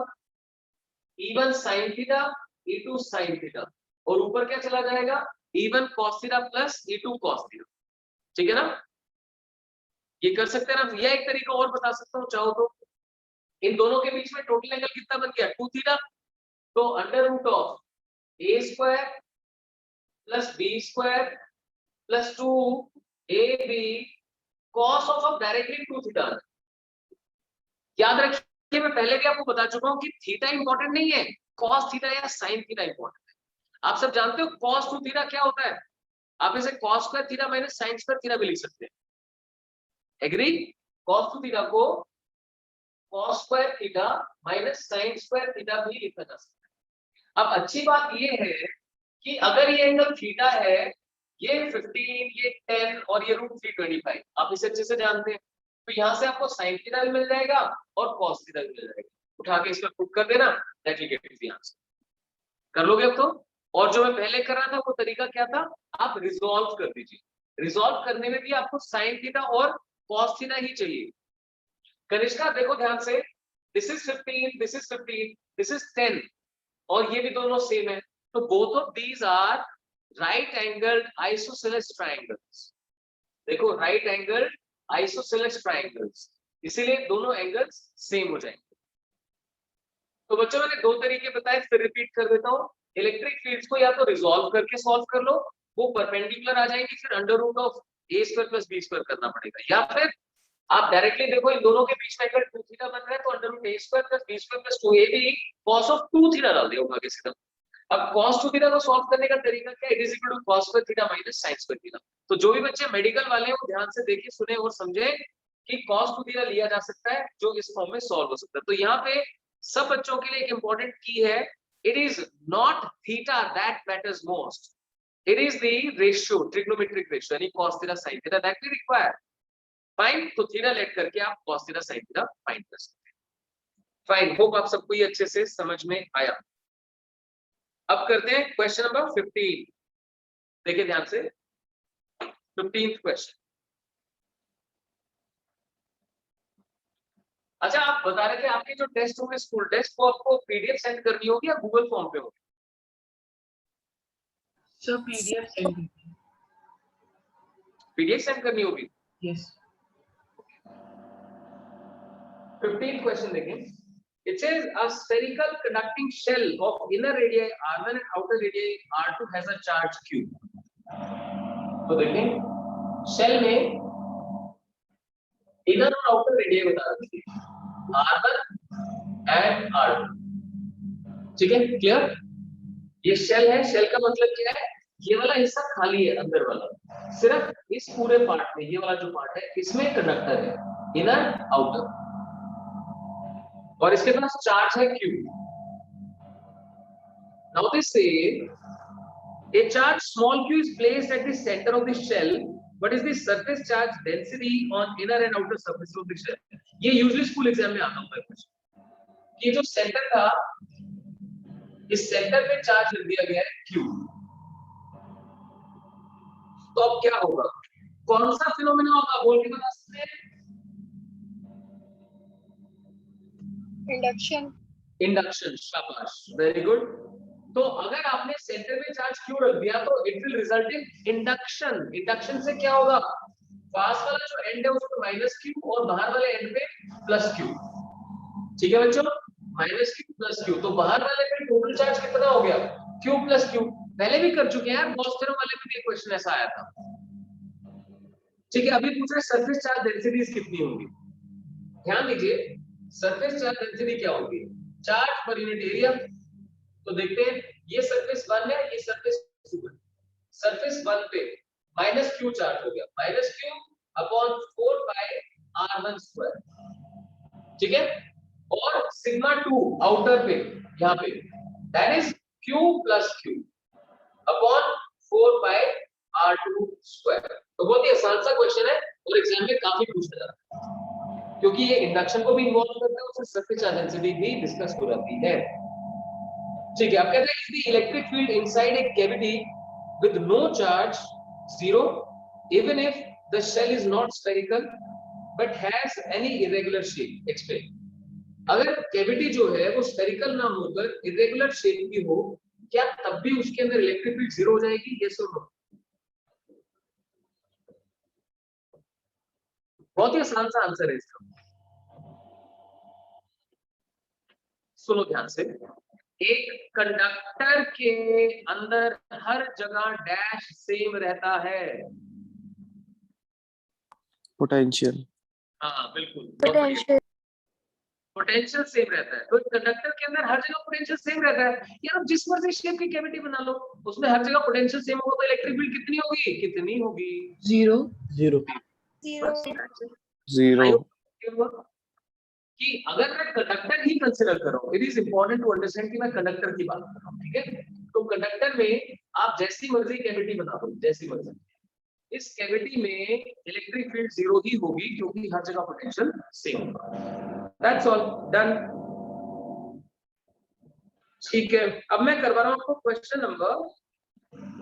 E1 sin theta, E2 sin theta, और ऊपर क्या चला जाएगा, E1 cos theta plus E2 cos theta. ठीक है ना, ये कर सकते हैं ना। यह एक तरीका और बता सकता हूँ चाहो तो, इन दोनों के बीच में टोटल एंगल कितना बन गया, 2 थीटा, तो √a² plus b² plus 2ab cos of directly 2 theta. याद रखिए मैं पहले भी आपको बता चुका हूं कि थीटा इंपॉर्टेंट नहीं है, cos थीटा या sin थीटा इंपॉर्टेंट है। आप सब जानते हो cos 2 थीटा क्या होता है, आप इसे cos² theta minus sin² theta भी लिख सकते हैं। एग्री? cos 2 थीटा को cos square theta minus sin square theta भी लिखा जा सकता है। अब अच्छी बात ये है कि अगर ये एंगल थीटा है, ये 15, ये 10 और ये √325 आप इसे अच्छे से जानते हैं, तो यहाँ से आपको sin थीटा भी मिल जाएगा और cos थीटा भी मिल जाएगा। उठा के इसको पुट कर देना, that will get the answer. कर लोगे अब तो? और जो मैं पहले कर रहा था वो तरीका क्या था, आप रिजॉल्व कर दीजिए। रिजॉल्व करने में भी आपको sin थीटा और cos थीटा ही चाहिए। कनिष्का देखो ध्यान से, this is 15, this is 15, this is 10 और ये भी दोनों सेम है, तो both of these are right angled isosceles triangles. देखो राइट एंगल्ड आइसोसेलेस ट्रायंगल्स, इसीलिए दोनों एंगल्स सेम हो जाएंगे। तो बच्चों मैंने दो तरीके बताए, फिर रिपीट कर देता हूँ। इलेक्ट्रिक फील्ड्स को या तो रिजॉल्व करके सॉल्व कर लो, वो परपेंडिकुलर आ जाएंगी, फिर √a² + b² करना पड़ेगा, या फिर आप डायरेक्टली देखो इन दोनों के बीच में एंगल 2 थीटा बन रहा है, तो √a² + b² + 2ab cos of 2 theta डाल दिया होगा किसी तरह। अब cos 2 थीटा को सॉल्व करने का तरीका क्या है, is equal to cos square theta minus sin square theta. तो जो भी बच्चे मेडिकल वाले हैं वो ध्यान से देखिए, सुने और समझे कि cos 2 थीटा लिया जा सकता है जो इस फॉर्म में सॉल्व हो सकता है। तो यहाँ पे सब बच्चों के लिए एक इंपॉर्टेंट की है, it is not theta that matters most, it is the ratio, trigonometric ratio, यानी cos theta sin theta that we require. Fine, तो थीटा लेट करके आप cos theta sin theta find कर सकते हैं। फाइन, होप आप सबको ये अच्छे से समझ में आया। अब करते हैं क्वेश्चन नंबर 15। देखिए ध्यान से, 15th क्वेश्चन। अच्छा, आप बता रहे थे आपके जो टेस्ट होंगे स्कूल टेस्ट, वो आपको पीडीएफ सेंड करनी होगी या गूगल फॉर्म पे होगी? Sir PDF send PDF send करनी होगी। यस 15th क्वेश्चन देखें। It says a spherical conducting shell of inner radii R1 and outer radii R2 has a charge Q. तो देखें, शेल में इनर और आउटर रेडियस बता रखी है, R1 एंड R2। ठीक है, क्लियर? ये शेल है, शेल का मतलब क्या है, ये वाला हिस्सा खाली है, अंदर वाला, सिर्फ इस पूरे पार्ट में ये वाला जो पार्ट है इसमें कंडक्टर है, इनर आउटर, और इसके पास चार्ज है Q। Now they say a charge small q is placed at the center of the shell. What is the surface charge density on inner and outer surface of the shell? ये usually school exam में आता होता है कुछ, कि जो centre था, इस सेंटर पे चार्ज रख दिया गया है Q। तो अब क्या होगा, कौन सा फिनोमेना होगा, बोल के बता सकते हैं? इंडक्शन। इंडक्शन, शाबाश, वेरी गुड। तो अगर आपने सेंटर में चार्ज क्यू रख दिया तो it will result in induction. Induction से क्या होगा, पास वाला जो एंड है उसमें माइनस क्यू और बाहर वाले एंड पे प्लस क्यू। ठीक है बच्चों, माइनस क्यू प्लस क्यू, तो बाहर वाले पे टोटल चार्ज कितना हो गया, क्यू प्लस क्यू। पहले भी कर चुके हैं यार, गॉस थ्योरम वाले में भी एक क्वेश्चन ऐसा आया था। ठीक है, अभी पूछ रहे सरफेस चार्ज डेंसिटीज कितनी होंगी। ध्यान दीजिए, सरफेस चार्ज डेंसिटी क्या होगी, चार्ज पर यूनिट एरिया। तो देखते हैं, ये सरफेस 1 है, ये सरफेस 2 है। सरफेस 1 पे माइनस क्यू चार्ज हो गया, माइनस क्यू अपॉन 4 पाई r1 स्क्वायर। ठीक है, और सिग्मा 2 आउटर पे, यहाँ पे that is Q plus Q upon 4 pi r2 square. तो बहुत ही आसान सा क्वेश्चन है और एग्जाम में काफी पूछा जाता है, क्योंकि ये इंडक्शन को भी इन्वॉल्व करता है, उससे सरफेस चार्ज डेंसिटी भी डिस्कस हो जाती है। ठीक है, आप कहते हैं if the electric field inside a cavity with no charge 0 even if the shell is not spherical but has any irregular shape, explain। अगर कैविटी जो है वो स्फेरिकल ना होकर इरेगुलर शेप की हो, क्या तब भी उसके अंदर इलेक्ट्रिक फील्ड 0 हो जाएगी, यस और नो? बहुत ही आसान सा आंसर है इसका, सुनो ध्यान से। एक कंडक्टर के अंदर हर जगह डैश सेम रहता है, पोटेंशियल। हाँ बिल्कुल, पोटेंशियल। पोटेंशियल सेम रहता है। तो कंडक्टर के अंदर हर जगह पोटेंशियल सेम रहता है यार, आप जिस मर्जी शेप की कैविटी बना लो, उसमें हर जगह पोटेंशियल सेम होगा, तो इलेक्ट्रिक फील्ड कितनी होगी, कितनी होगी, 0 0 बस 0। कि अगर मैं कंडक्टर ही कंसिडर कर रहा हूँ, it is important to understand कि मैं कंडक्टर की बात कर रहा हूँ, ठीक है। तो कंडक्टर में आप जैसी मर्जी कैविटी बना दो, जैसी मर्जी, इस कैविटी में इलेक्ट्रिक फील्ड जीरो ही होगी क्योंकि हर जगह पोटेंशियल सेम होगा। That's all, done. ठीक है, अब मैं करवा रहा हूं आपको क्वेश्चन नंबर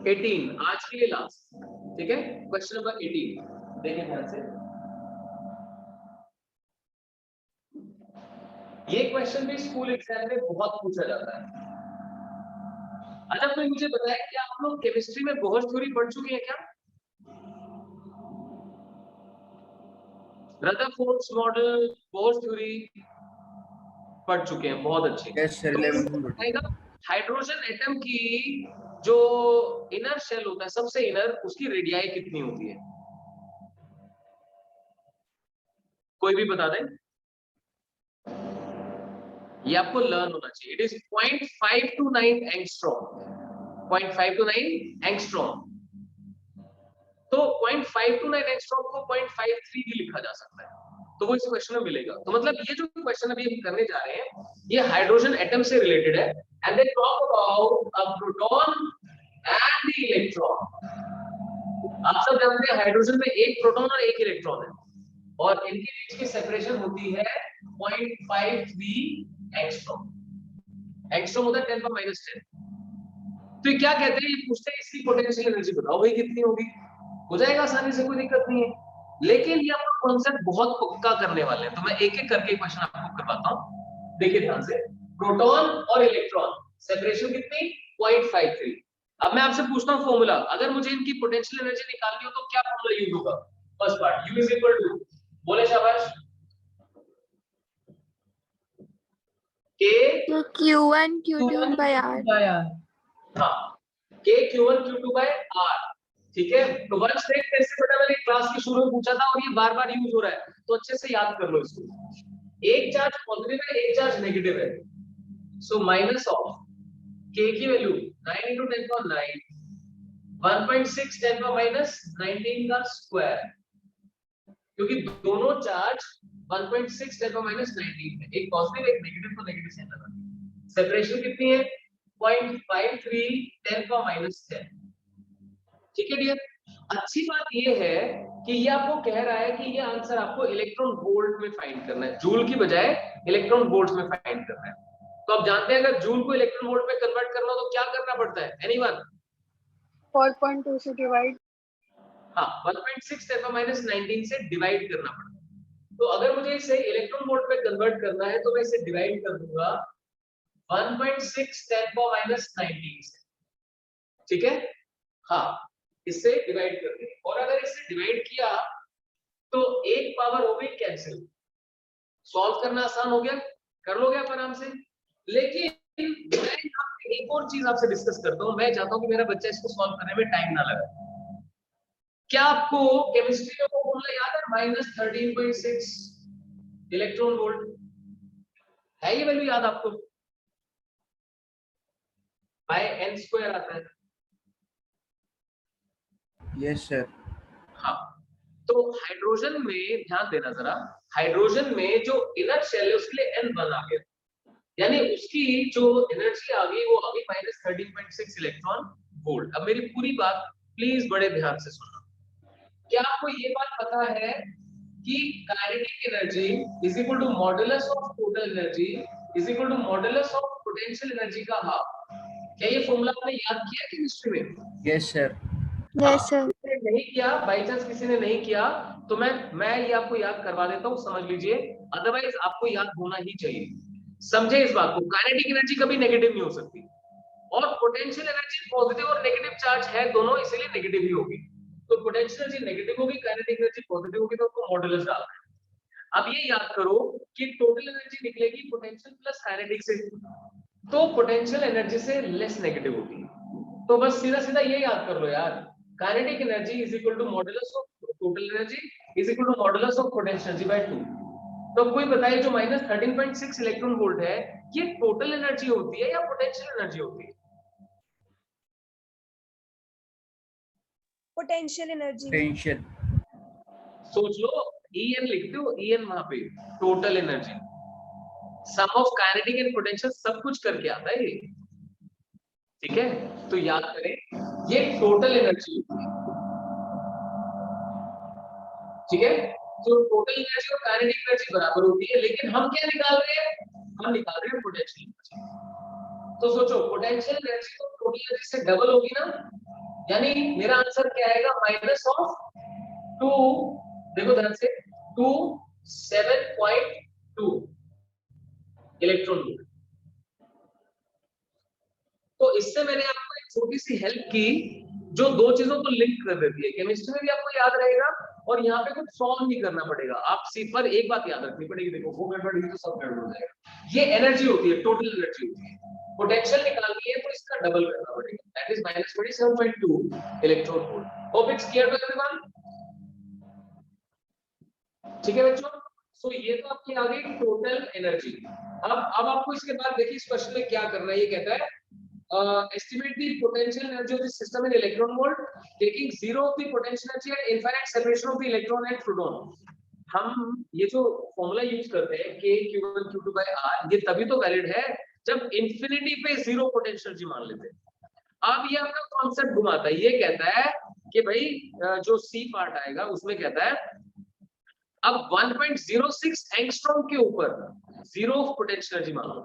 18, आज के लिए लास्ट, ठीक है। क्वेश्चन नंबर 18 देखिए ध्यान से। ये क्वेश्चन भी स्कूल एग्जाम में बहुत पूछा जाता है। अच्छा, कोई मुझे बताए कि आप लोग केमिस्ट्री में बोहर थ्योरी पढ़ चुके हैं क्या? रदरफोर्ड्स मॉडल, बोहर थ्योरी पढ़ चुके हैं, बहुत अच्छे। यस सर, तो 11th में पढ़ी। हाइड्रोजन एटम की जो इनर शेल होता है, सबसे इनर, उसकी रेडियाई कितनी होती है? कोई भी बता दें, ये आपको लर्न होना चाहिए। It is 0.529 angstrom, 0.529 angstrom. तो 0.529 एंगस्ट्रॉम को 0.53 भी लिखा जा सकता है, तो वो इस क्वेश्चन में मिलेगा। तो मतलब ये जो क्वेश्चन अभी हम करने जा रहे हैं, ये हाइड्रोजन एटम से रिलेटेड है, and they talk about a proton and the electron. आप सब जानते हैं हाइड्रोजन में एक प्रोटॉन और एक इलेक्ट्रॉन है, और इनके बीच की सेपरेशन होती है 0.53 एंगस्ट्रॉम। एंगस्ट्रॉम होता है 10⁻⁻10। तो ये क्या कहते हैं, ये पूछते हैं इसकी पोटेंशियल एनर्जी बताओ भाई कितनी होगी। हो जाएगा आसानी से, कोई दिक्कत नहीं है, लेकिन ये आपका कॉन्सेप्ट बहुत पक्का करने वाले हैं, तो मैं एक एक करके क्वेश्चन आपको करवाता हूं। देखिए ध्यान से, प्रोटॉन और इलेक्ट्रॉन सेपरेशन कितनी? 0.53। अब मैं आपसे पूछता हूं फॉर्मूला, अगर मुझे इनकी पोटेंशियल एनर्जी निकालनी हो तो क्या फॉर्मूला यूज होगा? First part, U is equal to, बोले शाबाश, K Q1 Q2 by R. हाँ, K Q1 Q2 by R, ठीक है। तो वन स्टेट कैसे बना, मैंने क्लास के शुरू में पूछा था और ये बार बार यूज हो रहा है, तो अच्छे से याद कर लो इसको। एक चार्ज पॉजिटिव है, एक चार्ज नेगेटिव है, सो माइनस ऑफ K की वैल्यू 9 into 10⁻9, 1.6 10⁻19 का स्क्वायर, क्योंकि दोनों चार्ज 1.6 10⁻19 है, एक पॉजिटिव एक नेगेटिव, तो नेगेटिव साइन लगा। सेपरेशन कितनी है? 0.53 10⁻10, ठीक है डियर। अच्छी बात ये है कि ये आपको कह रहा है कि ये आंसर आपको इलेक्ट्रॉन वोल्ट में फाइंड करना है, जूल की बजाय इलेक्ट्रॉन वोल्ट में फाइंड करना है। तो आप जानते हैं अगर जूल को इलेक्ट्रॉन वोल्ट में कन्वर्ट करना हो तो क्या करना पड़ता है? एनीवन? 4.2 से डिवाइड। हाँ, 1.6 10⁻19 से डिवाइड करना पड़ता है। तो अगर मुझे इसे इलेक्ट्रॉन वोल्ट में कन्वर्ट करना है तो मैं इसे डिवाइड कर दूंगा 1.6 10⁻19 से, ठीक है। हाँ, इससे डिवाइड कर देंगे, और अगर इससे डिवाइड किया तो एक पावर हो गई कैंसिल। सॉल्व करना आसान हो गया, कर लोगे आप आराम से। लेकिन मैं यहाँ पे एक और चीज आपसे डिस्कस करता हूँ, मैं चाहता हूँ कि मेरा बच्चा इसको सॉल्व करने में टाइम ना लगे। क्या आपको केमिस्ट्री में वो फॉर्मूला याद है, -13.6 इलेक्ट्रॉन वोल्ट? है ये वैल्यू याद आपको? बाय n² आता है। Yes sir. हाँ, तो हाइड्रोजन में ध्यान देना जरा, हाइड्रोजन में जो इनर शेल है उसके लिए n1 आ गया, यानी उसकी जो एनर्जी आ गई वो आ गई -13.6 इलेक्ट्रॉन वोल्ट। अब मेरी पूरी बात प्लीज बड़े ध्यान से सुनना। क्या आपको ये बात पता है कि kinetic energy is equal to modulus of total energy is equal to modulus of potential energy का हाफ? क्या ये फॉर्मूला आपने याद किया केमिस्ट्री में? Yes sir. Yes sir. नहीं किया, बाई चांस किसी ने नहीं किया तो मैं ये आपको याद करवा देता हूँ, समझ लीजिए, अदरवाइज आपको याद होना ही चाहिए। समझे इस बात को, काइनेटिक एनर्जी कभी नेगेटिव नहीं हो सकती, और पोटेंशियल एनर्जी पॉजिटिव और नेगेटिव चार्ज है दोनों, इसीलिए नेगेटिव ही होगी। तो पोटेंशियल एनर्जी नेगेटिव होगी, काइनेटिक एनर्जी पॉजिटिव होगी, तो आपको मॉडुलस डालना है। अब ये याद करो कि टोटल एनर्जी निकलेगी पोटेंशियल प्लस काइनेटिक से, तो पोटेंशियल एनर्जी से लेस नेगेटिव होगी। तो बस सीधा सीधा ये याद कर लो यार, kinetic energy is equal to modulus of total energy is equal to modulus of potential energy by 2। तो कोई बताइए जो -13.6 इलेक्ट्रॉन वोल्ट है, ये टोटल एनर्जी होती है या पोटेंशियल एनर्जी होती है? Potential energy. पोटेंशियल। सोच लो, En लिख दो, En वहां पे total energy. Sum of kinetic and potential सब कुछ करके आता है ये, ठीक है। तो याद करें ये टोटल एनर्जी होती है, ठीक है। तो टोटल एनर्जी और काइनेटिक एनर्जी बराबर होती है, लेकिन हम क्या निकाल रहे हैं, हम निकाल रहे हैं पोटेंशियल एनर्जी। तो सोचो पोटेंशियल एनर्जी तो टोटल एनर्जी से डबल होगी ना, यानी मेरा आंसर क्या आएगा, माइनस ऑफ 2, देखो ध्यान से, 2 7.2 इलेक्ट्रॉन वोल्ट। तो इससे मैंने आपको एक छोटी सी हेल्प की जो दो चीजों को लिंक कर देती है। केमिस्ट्री में भी आपको याद रहेगा और यहाँ पे कुछ सॉल्व नहीं करना पड़ेगा, आप सिर्फ पर एक बात याद रखनी पड़ेगी, देखो वो गड़बड़ हुई तो सब गड़बड़ हो जाएगा। ये एनर्जी होती है, टोटल एनर्जी होती है, पोटेंशियल निकालनी है तो इसका डबल करना पड़ेगा, that is minus 27.2 electron volt. Hope it's clear to everyone, ठीक है बच्चों। सो ये तो आपकी आ गई टोटल एनर्जी। अब आपको इसके बाद देखिए इस क्वेश्चन में क्या करना है, ये कहता है estimate the potential energy of the system in electron volt taking zero of the potential energy and infinite separation of the electron and proton। हम ये जो फॉर्मूला यूज करते हैं k q1 q2 by r, ये तभी तो valid है जब इंफिनिटी पे जीरो पोटेंशियल एनर्जी मान लेते हैं। अब ये अपना कॉन्सेप्ट घुमाता है, ये कहता है कि भाई जो सी पार्ट आएगा उसमें कहता है अब 1.06 एंगस्ट्रॉम के ऊपर जीरो ऑफ पोटेंशियल एनर्जी मान लो।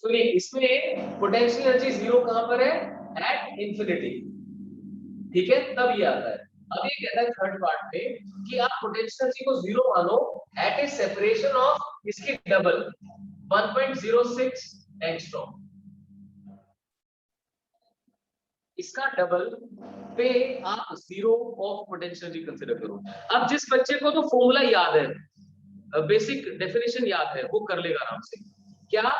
तो ये इसमें पोटेंशियल एनर्जी जीरो कहां पर है, एट इंफिनिटी, ठीक है, तब ये आता है। अब ये कहता है थर्ड पार्ट में कि आप पोटेंशियल एनर्जी को जीरो मानो एट ए सेपरेशन ऑफ इसकी डबल 1.06 एंगस्ट्रॉम, इसका डबल पे आप zero of potential energy consider करो। अब जिस बच्चे को तो फॉर्मूला याद है, बेसिक डेफिनेशन याद है, वो कर लेगा आराम से। क्या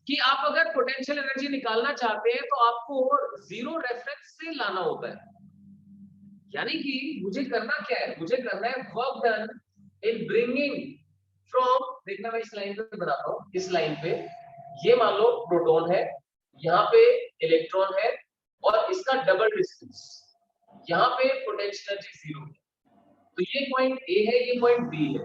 कि आप अगर पोटेंशियल एनर्जी निकालना चाहते हैं तो आपको जीरो रेफरेंस से लाना होता है, यानी कि मुझे करना क्या है, मुझे करना है work done in bringing from, देखना मैं इस लाइन पे बनाता हूं, इस लाइन पे ये मान लो प्रोटॉन है, यहाँ पे इलेक्ट्रॉन है और इसका डबल डिस्टेंस, यहाँ पे पोटेंशियल एनर्जी जीरो है। तो ये पॉइंट ए है, ये पॉइंट बी है,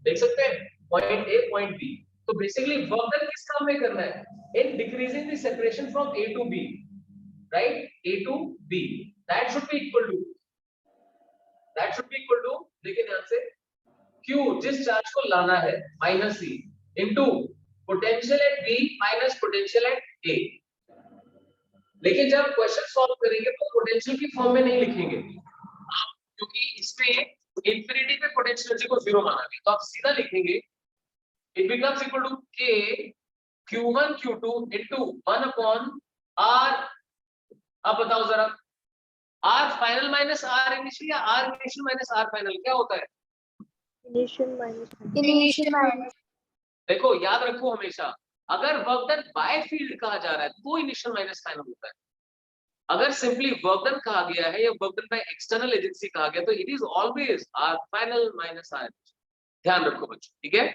देख सकते हैं पॉइंट ए पॉइंट बी। तो बेसिकली वर्क डन किस काम में करना है, in decreasing the separation from A to B, right, A to B, that should be equal to, देखिए ध्यान से, Q जिस चार्ज को लाना है minus C into potential at B minus potential at A. लेकिन जब क्वेश्चन सॉल्व करेंगे तो पोटेंशियल की फॉर्म में नहीं लिखेंगे आप, क्योंकि इसमें इंफिनिटी पे पोटेंशियल एनर्जी को जीरो माना है, तो आप सीधा लिखेंगे it becomes equal to k q1 q2 into 1 upon r। अब बताओ जरा, r final minus r initial या r initial minus r final क्या होता है, इनिशियल माइनस, देखो याद रखो हमेशा, अगर वर्क डन बाय फील्ड कहा जा रहा है तो इनिशियल माइनस फाइनल होता है, अगर सिंपली वर्क डन कहा गया है या work done by external agency कहा गया तो it is always r final minus r। ध्यान रखो बच्चों, ठीक है।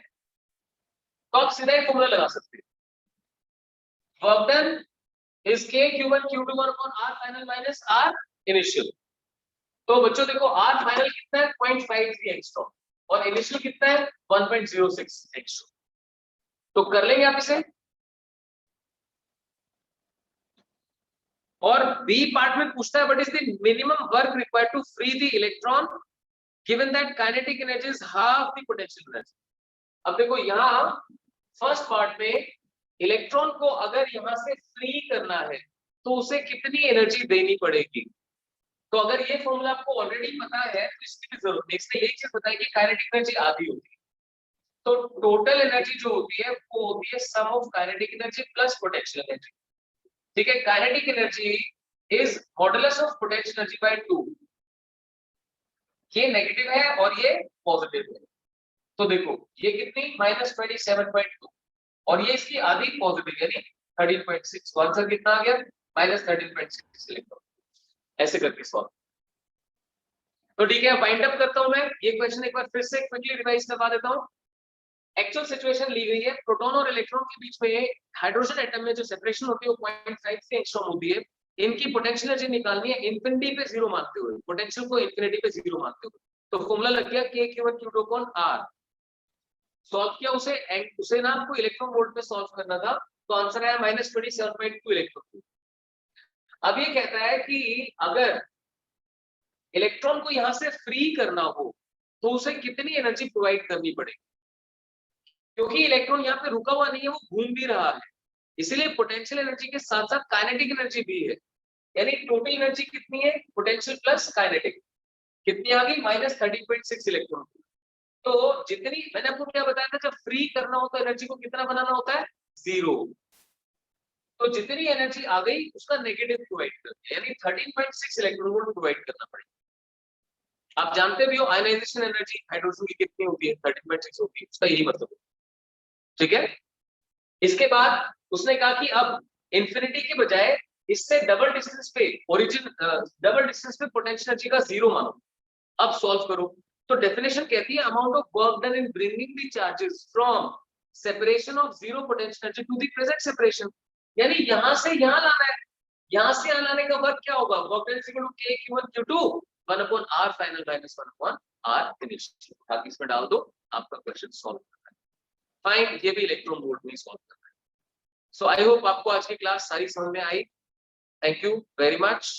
तो आप सीधा ही फॉर्मूला लगा सकते हैं, work done is k q1 q2 1 upon r final minus r initial. तो बच्चों देखो r फाइनल कितना है 0.53 एंगस्ट्रॉम और इनिशियल कितना है 1.06 एंगस्ट्रॉम। तो कर लेंगे आप इसे, और बी पार्ट में पूछता है what is the minimum work required to free the electron given that kinetic energy is half the potential energy. अब देखो यहाँ फर्स्ट पार्ट में इलेक्ट्रॉन को अगर यहाँ से फ्री करना है तो उसे कितनी एनर्जी देनी पड़ेगी। तो अगर ये फॉर्मूला आपको ऑलरेडी पता है तो इसकी भी जरूरत नहीं, इसमें एक चीज बताइए कि काइनेटिक एनर्जी आधी होती है, तो टोटल एनर्जी जो होती है वो होती है sum of kinetic energy plus potential energy, ठीक है। Kinetic energy is modulus of potential energy by 2, ये नेगेटिव है और ये पॉजिटिव है। तो देखो ये कितनी -27.2 और ये इसकी आधी पॉजिटिव यानी 13.6, तो आंसर कितना आ गया -13.6 इलेक्ट्रॉन। ऐसे करके सॉल्व। तो ठीक है, वाइंड अप करता हूं मैं ये क्वेश्चन एक बार फिर से क्विकली रिवाइज करवा देता हूं। एक्चुअल सिचुएशन ली गई है, प्रोटॉन और इलेक्ट्रॉन के बीच में हाइड्रोजन एटम में जो सेपरेशन होती है वो 0.53 एंगस्ट्रॉम होती है। इनकी पोटेंशियल एनर्जी निकालनी है इंफिनिटी पे जीरो मानते हुए, पोटेंशियल को इंफिनिटी पे जीरो मानते हुए। तो फॉर्मूला लग गया k q1 q2 r। Solve किया उसे, उसे ना आपको इलेक्ट्रॉन वोल्ट में सॉल्व करना था, तो आंसर आया -27.2 इलेक्ट्रॉन। अब ये कहता है कि अगर इलेक्ट्रॉन को यहां से फ्री करना हो तो उसे कितनी एनर्जी प्रोवाइड करनी पड़ेगी, क्योंकि इलेक्ट्रॉन यहाँ पे रुका हुआ नहीं है, वो घूम भी रहा है, इसलिए पोटेंशियल एनर्जी के साथ साथ काइनेटिक एनर्जी भी है। यानी टोटल एनर्जी कितनी है, पोटेंशियल प्लस काइनेटिक, कितनी आ गई -30.6 इलेक्ट्रॉन। तो जितनी मैंने आपको क्या बताया था, जब फ्री करना हो तो एनर्जी को कितना बनाना होता है, 0। तो जितनी एनर्जी आ गई उसका नेगेटिव प्रोवाइड करते हैं, यानी 13.6 इलेक्ट्रॉन वोल्ट प्रोवाइड करना पड़ेगा। आप जानते भी हो आयनाइजेशन एनर्जी हाइड्रोजन की कितनी होती है, 13.6 होती है, उसका यही मतलब है। ठीक है, इसके बाद उसने कहा कि अब इंफिनिटी के बजाय इससे डबल डिस्टेंस पे ओरिजिन डबल डिस्टेंस पे पोटेंशियल एनर्जी का 0 मानो। अब सॉल्व करो, तो डेफिनेशन कहती है amount of work done in bringing the charges from separation of 0 potential energy to the present separation. यानी यहां से यहां लाना है, यहां से यहां लाने का वर्क क्या होगा, work done is equal to k q1 q2 1/r final minus 1/r initial. बाकी इसमें डाल दो, आपका क्वेश्चन सॉल्व करना है। फाइन, ये भी इलेक्ट्रॉन वोल्ट में सॉल्व करना है। सो आई होप आपको आज की क्लास सारी समझ में आई। Thank you very much.